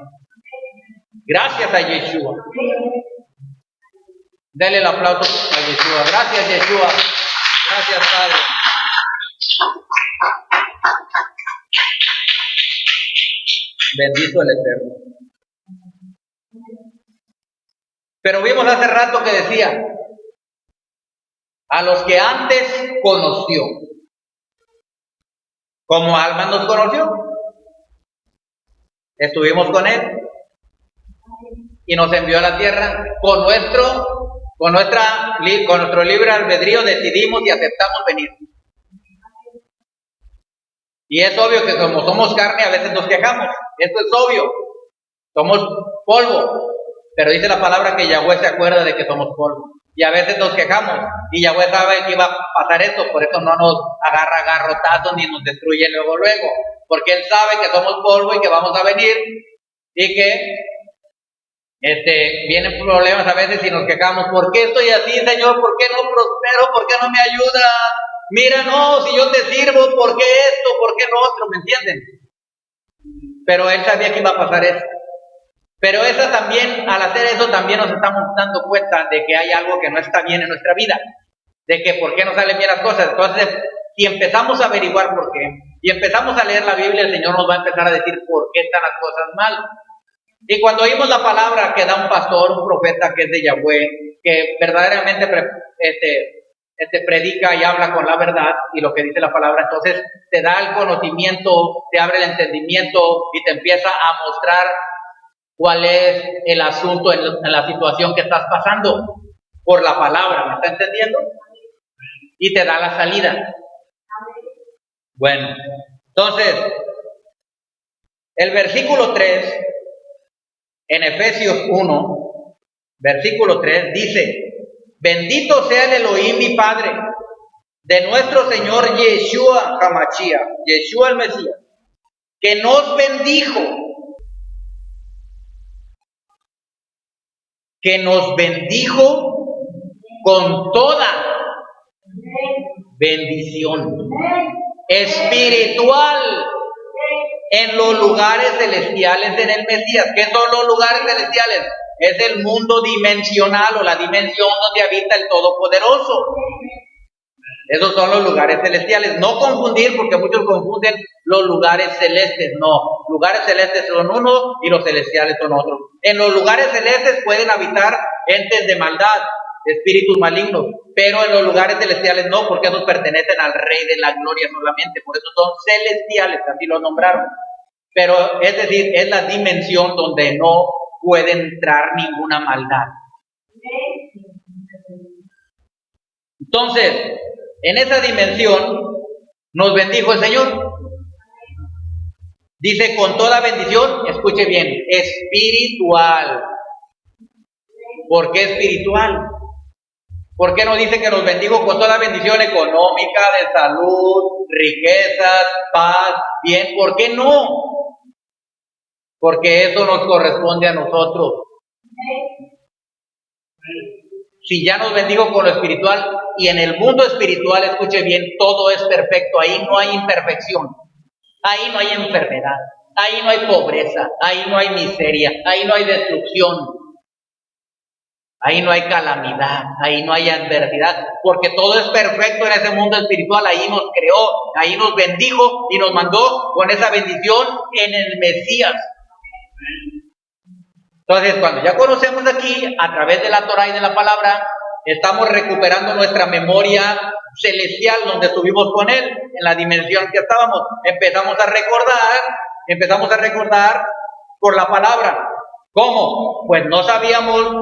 Gracias a Yeshua. Dele el aplauso a Yeshua. Gracias, Yeshua. Gracias, Padre. Bendito el Eterno. Pero vimos hace rato que decía, a los que antes conoció, como alma nos conoció, estuvimos con Él y nos envió a la tierra con nuestro libre albedrío decidimos y aceptamos venir. Y es obvio que como somos carne a veces nos quejamos, esto es obvio, somos polvo, pero dice la palabra que Yahweh se acuerda de que somos polvo. Y a veces nos quejamos, y Yahweh sabe que iba a pasar esto, por eso no nos agarra garrotazos ni nos destruye luego, porque Él sabe que somos polvo y que vamos a venir, y que vienen problemas a veces y nos quejamos, ¿por qué estoy así, Señor? ¿Por qué no prospero? ¿Por qué no me ayuda? Mira, no, si yo te sirvo, ¿por qué esto? ¿Por qué lo otro? ¿Me entienden? Pero Él sabía que iba a pasar eso. Pero esa también, al hacer eso, también nos estamos dando cuenta de que hay algo que no está bien en nuestra vida, de que por qué no salen bien las cosas. Entonces, si empezamos a averiguar por qué, y empezamos a leer la Biblia, el Señor nos va a empezar a decir por qué están las cosas mal. Y cuando oímos la palabra que da un pastor, un profeta que es de Yahweh, que verdaderamente predica y habla con la verdad y lo que dice la palabra, entonces te da el conocimiento, te abre el entendimiento y te empieza a mostrar cuál es el asunto en la situación que estás pasando por la palabra, ¿me está entendiendo? Y te da la salida. Bueno, entonces, el versículo 3, en Efesios 1, versículo 3, dice, bendito sea el Elohim mi Padre, de nuestro Señor Yeshua HaMashiach, Yeshua el Mesías, que nos bendijo con toda bendición espiritual en los lugares celestiales en el Mesías. ¿Qué son los lugares celestiales? Es el mundo dimensional o la dimensión donde habita el Todopoderoso. Esos son los lugares celestiales. No confundir, porque muchos confunden los lugares celestes. No, lugares celestes son unos y los celestiales son otros. En los lugares celestes pueden habitar entes de maldad, espíritus malignos, pero en los lugares celestiales no, porque esos pertenecen al Rey de la Gloria solamente. Por eso son celestiales, así lo nombraron. Pero es decir, es la dimensión donde no puede entrar ninguna maldad. Entonces, en esa dimensión nos bendijo el Señor. Dice con toda bendición, escuche bien, espiritual. ¿Por qué espiritual? ¿Por qué no dice que nos bendijo con toda bendición económica, de salud, riquezas, paz, bien? ¿Por qué no? Porque eso nos corresponde a nosotros. Si ya nos bendigo con lo espiritual, y en el mundo espiritual, escuche bien, todo es perfecto, ahí no hay imperfección, ahí no hay enfermedad, ahí no hay pobreza, ahí no hay miseria, ahí no hay destrucción, ahí no hay calamidad, ahí no hay adversidad, porque todo es perfecto en ese mundo espiritual. Ahí nos creó, ahí nos bendijo y nos mandó con esa bendición en el Mesías. Entonces, cuando ya conocemos aquí, a través de la Torah y de la palabra, estamos recuperando nuestra memoria celestial donde estuvimos con Él, en la dimensión que estábamos. Empezamos a recordar por la palabra. ¿Cómo? Pues no sabíamos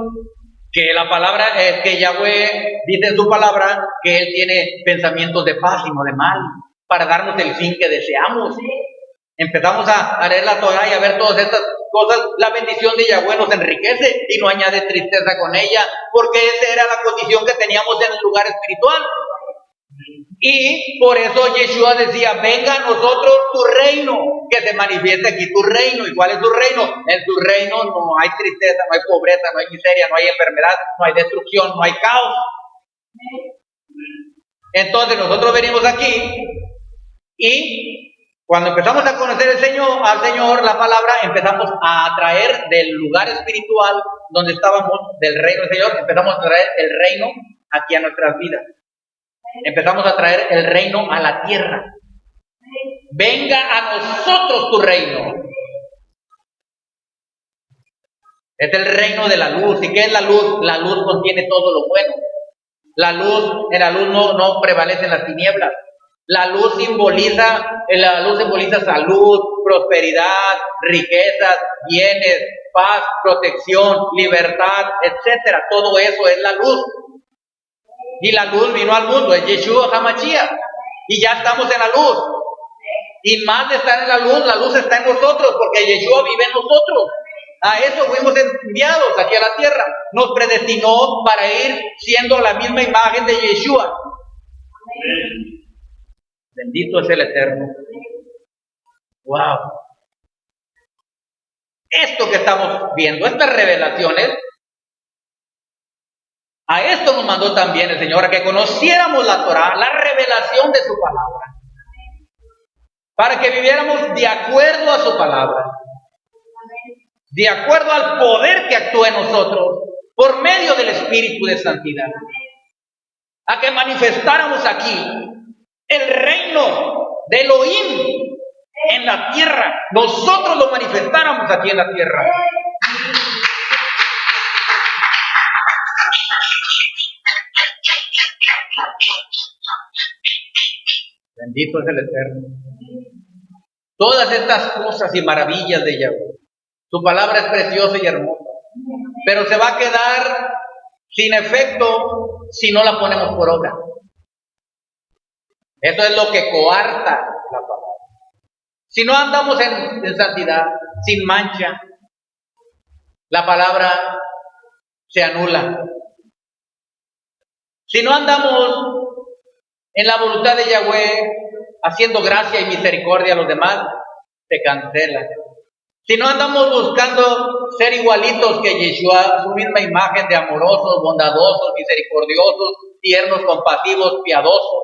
que la palabra, que Yahweh dice en su palabra que Él tiene pensamientos de paz y no de mal, para darnos el fin que deseamos. Empezamos a leer la Torah y a ver todas estas cosas. La bendición de Yahweh nos enriquece y no añade tristeza con ella, porque esa era la condición que teníamos en el lugar espiritual. Y por eso Yeshua decía, venga a nosotros tu reino, que se manifieste aquí tu reino. ¿Y cuál es tu reino? En tu reino no hay tristeza, no hay pobreza, no hay miseria, no hay enfermedad, no hay destrucción, no hay caos. Entonces nosotros venimos aquí y cuando empezamos a conocer al Señor, la palabra, empezamos a atraer del lugar espiritual donde estábamos, del reino del Señor, empezamos a traer el reino aquí a nuestras vidas. Empezamos a traer el reino a la tierra. Venga a nosotros tu reino. Es el reino de la luz. ¿Y qué es la luz? La luz contiene todo lo bueno. En la luz no prevalecen las tinieblas. La luz simboliza salud, prosperidad, riquezas, bienes, paz, protección, libertad, etcétera. Todo eso es la luz. Y la luz vino al mundo, es Yeshua HaMashiach. Y ya estamos en la luz. Y más de estar en la luz está en nosotros, porque Yeshua vive en nosotros. A eso fuimos enviados aquí a la tierra. Nos predestinó para ir siendo la misma imagen de Yeshua. Bendito es el Eterno. Wow. Esto que estamos viendo, estas revelaciones, a esto nos mandó también el Señor, a que conociéramos la Torah, la revelación de su palabra, para que viviéramos de acuerdo a su palabra, de acuerdo al poder que actúa en nosotros, por medio del Espíritu de Santidad, a que manifestáramos aquí el reino de Elohim en la tierra. Nosotros lo manifestáramos aquí en la tierra. Bendito es el Eterno. Todas estas cosas y maravillas de Yahweh. Su palabra es preciosa y hermosa. Pero se va a quedar sin efecto si no la ponemos por obra. Eso es lo que coarta la palabra. Si no andamos en santidad, sin mancha, la palabra se anula. Si no andamos en la voluntad de Yahweh, haciendo gracia y misericordia a los demás, se cancela. Si no andamos buscando ser igualitos que Yeshua, su misma imagen de amorosos, bondadosos, misericordiosos, tiernos, compasivos, piadosos,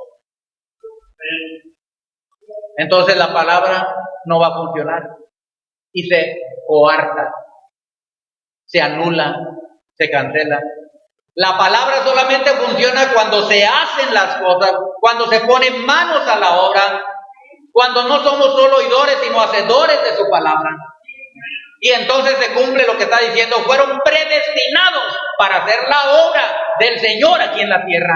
entonces la palabra no va a funcionar y se coarta, se anula, se cancela. La palabra solamente funciona cuando se hacen las cosas, cuando se ponen manos a la obra, cuando no somos solo oidores, sino hacedores de su palabra. Y entonces se cumple lo que está diciendo, fueron predestinados para hacer la obra del Señor aquí en la tierra.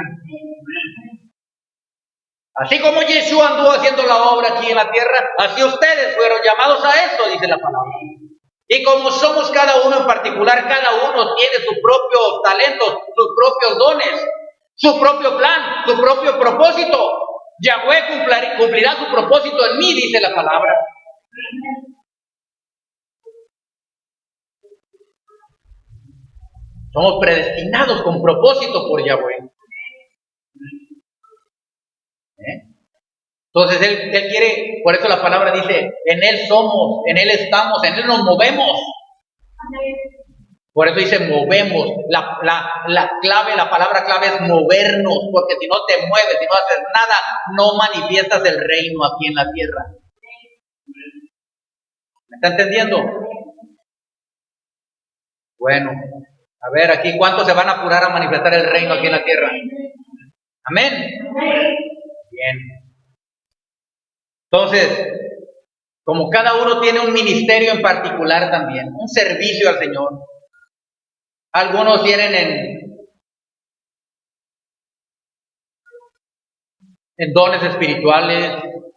Así como Yeshua anduvo haciendo la obra aquí en la tierra, así ustedes fueron llamados a eso, dice la palabra. Y como somos cada uno en particular, cada uno tiene sus propios talentos, sus propios dones, su propio plan, su propio propósito. Yahweh cumplirá su propósito en mí, dice la palabra. Somos predestinados con propósito por Yahweh. Entonces él quiere, por eso la palabra dice, en Él somos, en Él estamos, en Él nos movemos. Por eso dice movemos. La palabra clave es movernos, porque si no te mueves, si no haces nada, no manifiestas el reino aquí en la tierra. ¿Me está entendiendo? Bueno, a ver aquí, ¿cuántos se van a apurar a manifestar el reino aquí en la tierra? Amén. Bien. Entonces, como cada uno tiene un ministerio en particular también, un servicio al Señor. Algunos tienen en dones espirituales,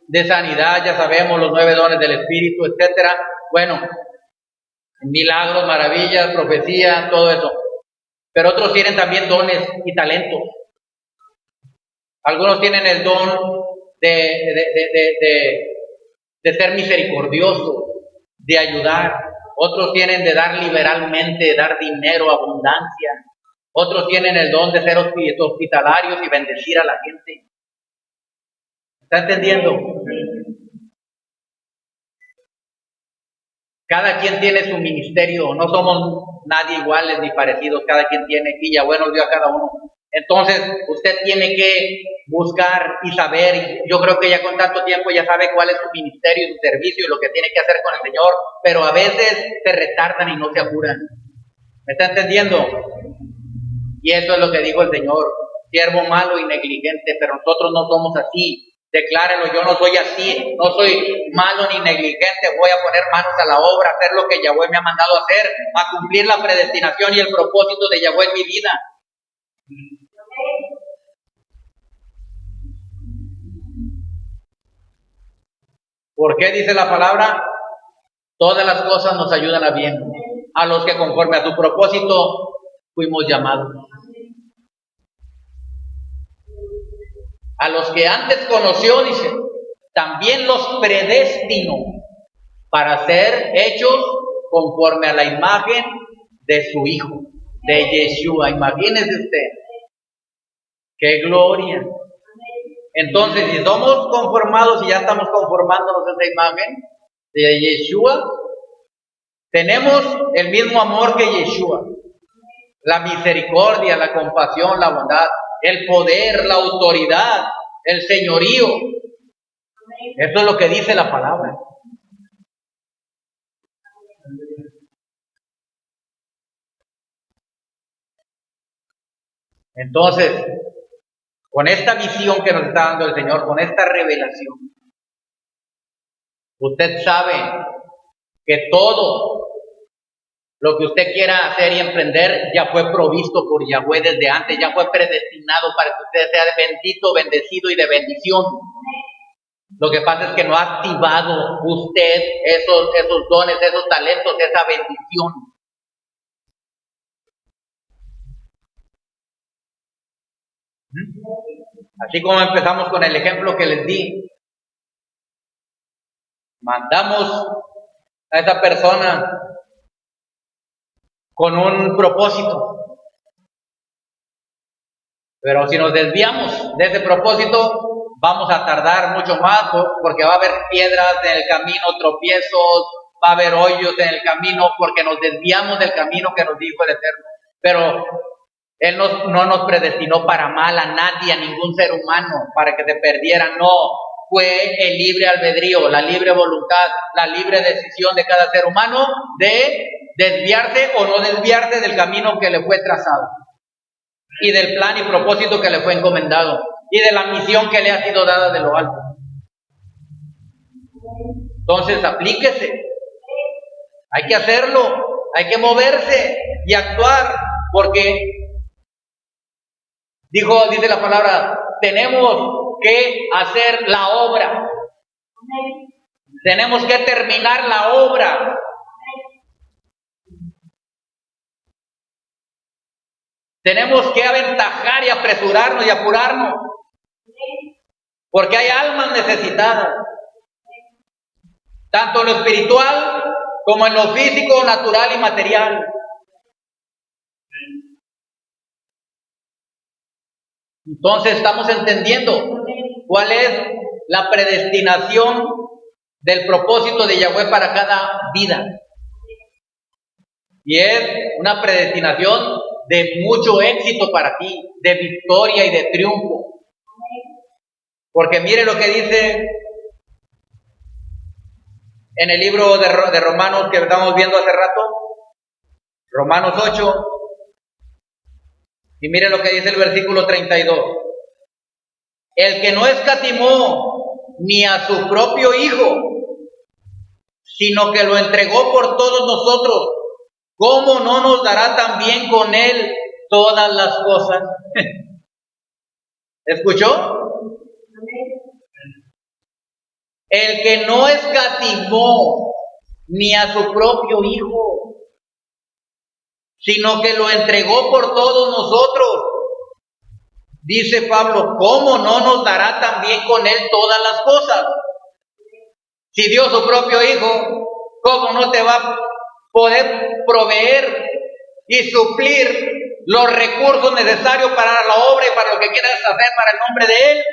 de sanidad, ya sabemos, los 9 dones del Espíritu, etcétera. Bueno, milagros, maravillas, profecía, todo eso. Pero otros tienen también dones y talentos. Algunos tienen el don de ser misericordioso, de ayudar. Otros tienen de dar liberalmente, dar dinero, abundancia. Otros tienen el don de ser hospitalarios y bendecir a la gente. ¿Está entendiendo? Cada quien tiene su ministerio, no somos nadie iguales ni parecidos, cada quien tiene, y Yahweh nos dio a cada uno. Entonces, usted tiene que buscar y saber, yo creo que ya con tanto tiempo ya sabe cuál es su ministerio y su servicio y lo que tiene que hacer con el Señor, pero a veces se retardan y no se apuran. ¿Me está entendiendo? Y eso es lo que dijo el Señor, siervo malo y negligente, pero nosotros no somos así. Declárenlo, yo no soy así, no soy malo ni negligente, voy a poner manos a la obra, hacer lo que Yahweh me ha mandado a hacer, a cumplir la predestinación y el propósito de Yahweh en mi vida. ¿Por qué dice la palabra? Todas las cosas nos ayudan a bien, a los que conforme a su propósito fuimos llamados. A los que antes conoció, dice, también los predestinó para ser hechos conforme a la imagen de su Hijo, de Yeshua. Imagínese usted, qué gloria. Entonces, si somos conformados y ya estamos conformándonos a esa imagen de Yeshua, tenemos el mismo amor que Yeshua, la misericordia, la compasión, la bondad, el poder, la autoridad, el señorío. Eso es lo que dice la palabra. Entonces, con esta visión que nos está dando el Señor, con esta revelación, usted sabe que todo lo que usted quiera hacer y emprender ya fue provisto por Yahweh desde antes, ya fue predestinado para que usted sea bendito, bendecido y de bendición. Lo que pasa es que no ha activado usted esos dones, esos talentos, esa bendición. Así como empezamos con el ejemplo que les di, mandamos a esa persona con un propósito, pero si nos desviamos de ese propósito, vamos a tardar mucho más porque va a haber piedras en el camino, tropiezos, va a haber hoyos en el camino porque nos desviamos del camino que nos dijo el Eterno. Pero Él no nos predestinó para mal a nadie, a ningún ser humano, para que se perdiera, no. Fue el libre albedrío, la libre voluntad, la libre decisión de cada ser humano de desviarse o no desviarse del camino que le fue trazado y del plan y propósito que le fue encomendado y de la misión que le ha sido dada de lo alto. Entonces, aplíquese. Hay que hacerlo, hay que moverse y actuar, porque dice la palabra, tenemos que hacer la obra. Tenemos que terminar la obra. Tenemos que aventajar y apresurarnos y apurarnos, porque hay almas necesitadas, tanto en lo espiritual como en lo físico, natural y material. Entonces estamos entendiendo cuál es la predestinación del propósito de Yahweh para cada vida. Y es una predestinación de mucho éxito para ti, de victoria y de triunfo. Porque mire lo que dice en el libro de Romanos que estamos viendo hace rato, Romanos 8, y mire lo que dice el versículo 32. El que no escatimó ni a su propio Hijo, sino que lo entregó por todos nosotros, ¿cómo no nos dará también con Él todas las cosas? ¿Escuchó? El que no escatimó ni a su propio Hijo, sino que lo entregó por todos nosotros. Dice Pablo, ¿cómo no nos dará también con Él todas las cosas? Si dio su propio Hijo, ¿cómo no te va a poder proveer y suplir los recursos necesarios para la obra y para lo que quieras hacer para el nombre de Él?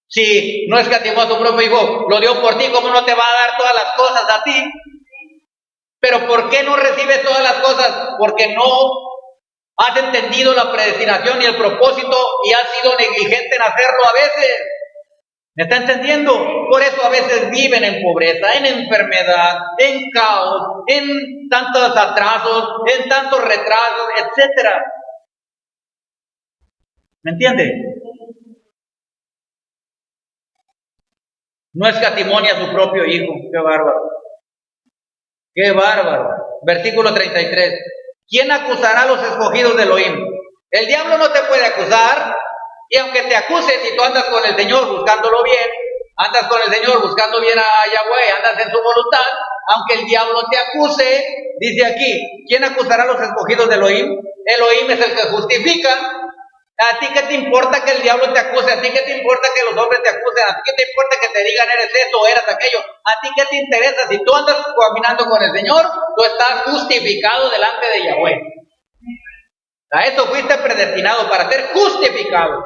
Si no escatimó a su propio hijo, lo dio por ti, ¿cómo no te va a dar todas las cosas a ti? Pero ¿por qué no recibes todas las cosas? Porque no has entendido la predestinación y el propósito y has sido negligente en hacerlo a veces. ¿Me está entendiendo? Por eso a veces viven en pobreza, en enfermedad, en caos, en tantos atrasos, en tantos retrasos, etcétera. ¿Me entiende? No escatimó a su propio hijo. ¡Qué bárbaro! ¡Qué bárbaro! Versículo 33. ¿Quién acusará a los escogidos de Elohim? El diablo no te puede acusar, y aunque te acuse, si tú andas con el Señor buscándolo bien, andas con el Señor buscando bien a Yahweh, andas en su voluntad, aunque el diablo te acuse, dice aquí, ¿quién acusará a los escogidos de Elohim? Elohim es el que justifica. ¿A ti qué te importa que el diablo te acuse? ¿A ti qué te importa que los hombres te acusen? ¿A ti qué te importa que te digan eres esto o eres aquello? ¿A ti qué te interesa? Si tú andas caminando con el Señor, tú estás justificado delante de Yahweh. A eso fuiste predestinado, para ser justificado.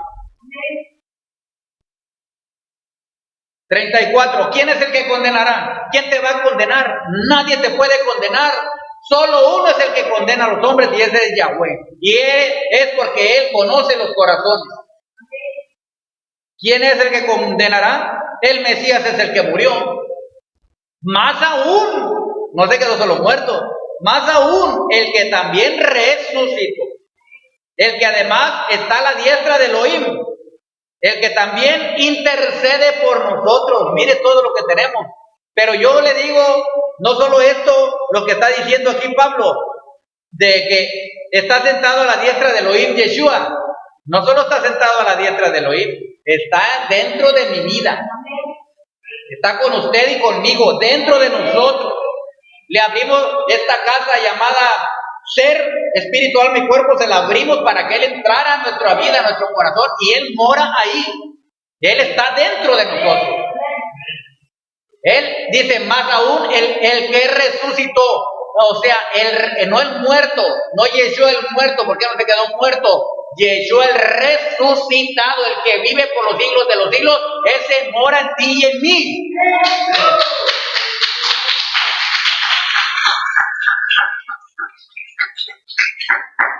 34. ¿Quién es el que condenará? ¿Quién te va a condenar? Nadie te puede condenar. Solo uno es el que condena a los hombres y ese es Yahweh. Y es porque Él conoce los corazones. ¿Quién es el que condenará? El Mesías es el que murió. Más aún, no se quedó solo muerto, más aún el que también resucitó. El que además está a la diestra de Elohim. El que también intercede por nosotros. Mire todo lo que tenemos. Pero yo le digo, no solo esto, lo que está diciendo aquí Pablo, de que está sentado a la diestra de Elohim Yeshua. No solo está sentado a la diestra de Elohim, está dentro de mi vida. Está con usted y conmigo, dentro de nosotros. Le abrimos esta casa llamada ser espíritu, alma y cuerpo, se la abrimos para que Él entrara a nuestra vida, a nuestro corazón, y Él mora ahí. Él está dentro de nosotros. Él dice, más aún, el que resucitó, o sea, no el muerto, no Yeshua el muerto, porque no se quedó muerto, Yeshua el resucitado, el que vive por los siglos de los siglos, ese mora en ti y en mí.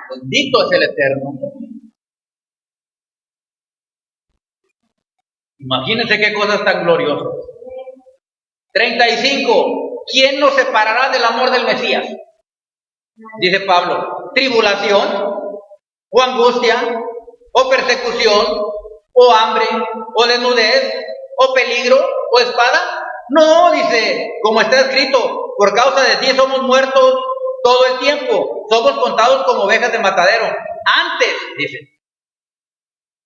Bendito es el Eterno. Imagínense qué cosas tan gloriosas. 35. ¿Quién nos separará del amor del Mesías? Dice Pablo, tribulación, o angustia, o persecución, o hambre, o desnudez, o peligro, o espada. No, dice, como está escrito, por causa de ti somos muertos todo el tiempo, somos contados como ovejas de matadero. Antes, dice,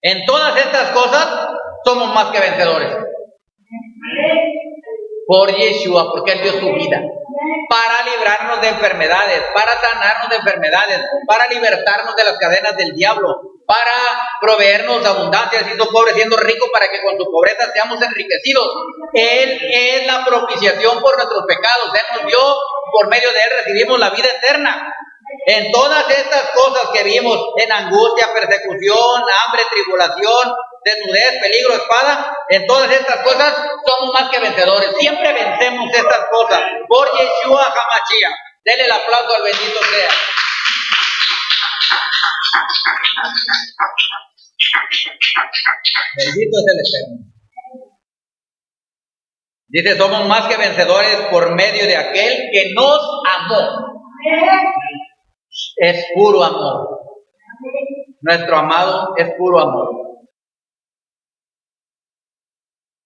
en todas estas cosas somos más que vencedores. Por Yeshua, porque Él dio su vida para librarnos de enfermedades, para sanarnos de enfermedades, para libertarnos de las cadenas del diablo, para proveernos abundancia. Se hizo pobre siendo rico para que con su pobreza seamos enriquecidos. Él es la propiciación por nuestros pecados. Él nos dio, por medio de Él recibimos la vida eterna. En todas estas cosas que vimos, en angustia, persecución, hambre, tribulación, desnudez, peligro, espada, en todas estas cosas somos más que vencedores. Siempre vencemos estas cosas por Yeshua HaMashiach. Denle el aplauso al bendito sea. Bendito es el Eterno. Dice, somos más que vencedores por medio de aquel que nos amó. Es puro amor. Nuestro amado es puro amor.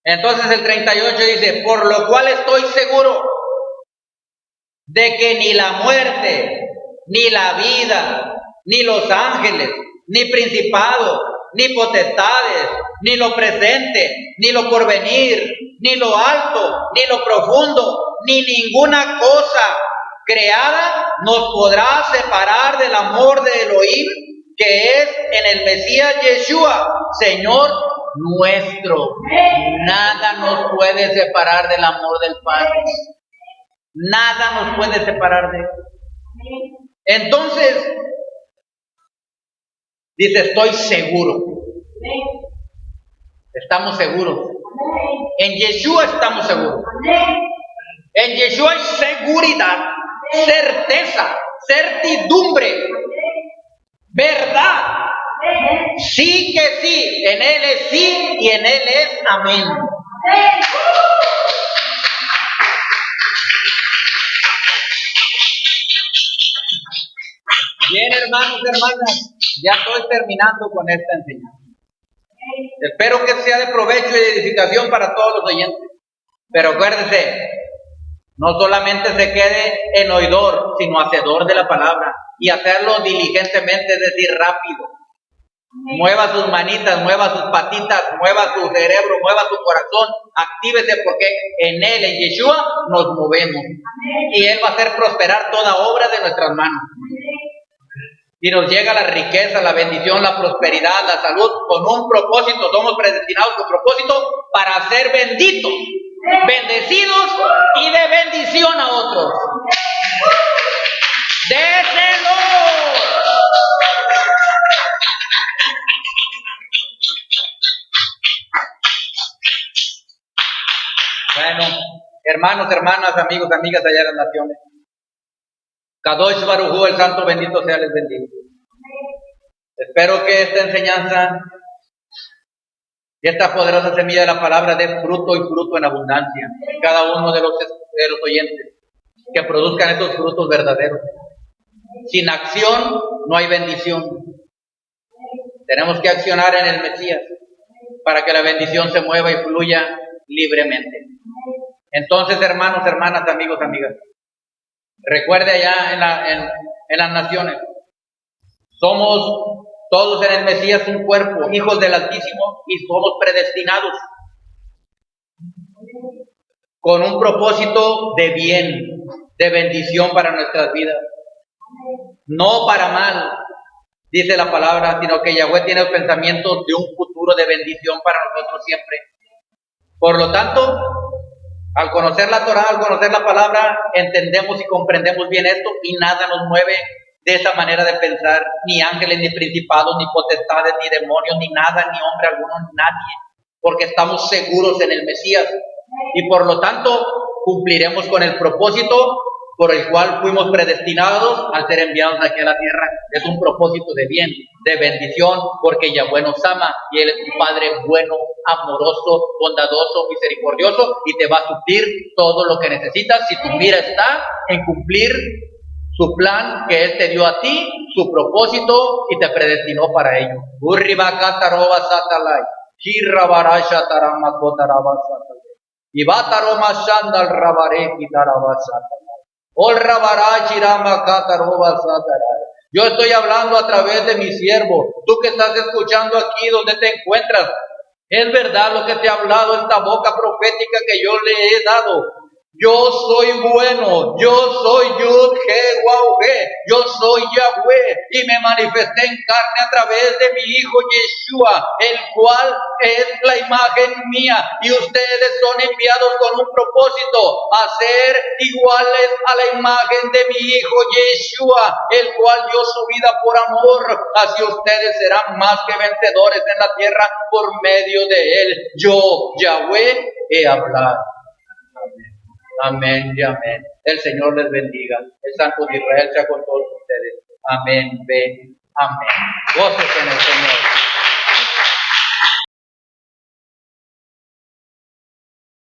Entonces el 38 dice, por lo cual estoy seguro de que ni la muerte, ni la vida, ni los ángeles, ni principados, ni potestades, ni lo presente, ni lo porvenir, ni lo alto, ni lo profundo, ni ninguna cosa creada nos podrá separar del amor de Elohim, que es en el Mesías Yeshua, Señor nuestro. Nada nos puede separar del amor del Padre. Nada nos puede separar de Él. Entonces, Dice, estoy seguro. Estamos seguros. En Yeshua estamos seguros. En Yeshua hay seguridad, certeza, certidumbre, verdad. Sí que sí, en Él es sí y en Él es amén. Bien, hermanos y hermanas, ya estoy terminando con esta enseñanza. Espero que sea de provecho y de edificación para todos los oyentes. Pero acuérdense, no solamente se quede en oidor, sino hacedor de la palabra. Y hacerlo diligentemente, es decir, rápido. Mueva sus manitas, mueva sus patitas, mueva su cerebro, mueva su corazón. Actívese porque en Él, en Yeshua, nos movemos. Y Él va a hacer prosperar toda obra de nuestras manos. Y nos llega la riqueza, la bendición, la prosperidad, la salud, con un propósito. Somos predestinados con propósito para ser benditos, bendecidos y de bendición a otros. ¡Déselo! Bueno, hermanos, hermanas, amigos, amigas allá en las naciones. Kadosh Baruj Hu, el santo bendito sea, les bendiga. Espero que esta enseñanza y esta poderosa semilla de la palabra dé fruto y fruto en abundancia en cada uno de los oyentes, que produzcan esos frutos verdaderos. Sin acción no hay bendición. Tenemos que accionar en el Mesías para que la bendición se mueva y fluya libremente. Entonces, hermanos, hermanas, amigos, amigas, recuerde allá en las naciones, somos todos en el Mesías un cuerpo, hijos del Altísimo, y somos predestinados con un propósito de bien, de bendición para nuestras vidas. No para mal, dice la palabra, sino que Yahweh tiene el pensamiento de un futuro de bendición para nosotros siempre. Por lo tanto, al conocer la Torah, al conocer la palabra, entendemos y comprendemos bien esto y nada nos mueve de esa manera de pensar, ni ángeles, ni principados, ni potestades, ni demonios, ni nada, ni hombre alguno, ni nadie, porque estamos seguros en el Mesías y por lo tanto cumpliremos con el propósito por el cual fuimos predestinados al ser enviados aquí a la tierra. Es un propósito de bien, de bendición, porque Yahweh nos ama y Él es un Padre bueno, amoroso, bondadoso, misericordioso y te va a suplir todo lo que necesitas si tu mira está en cumplir su plan que Él te dio a ti, su propósito y te predestinó para ello. Yo estoy hablando a través de mi siervo. Tú que estás escuchando aquí donde te encuentras, es verdad lo que te ha hablado esta boca profética que yo le he dado. Yo soy bueno, yo soy Yud-He-Waw-He, yo soy Yahweh y me manifesté en carne a través de mi Hijo Yeshua, el cual es la imagen mía y ustedes son enviados con un propósito, a ser iguales a la imagen de mi Hijo Yeshua, el cual dio su vida por amor, así ustedes serán más que vencedores en la tierra por medio de Él. Yo, Yahweh, he hablado. Amén y amén. El Señor les bendiga. El Santo de Israel sea con todos ustedes. Amén. Ven. Amén. Gócese en el Señor.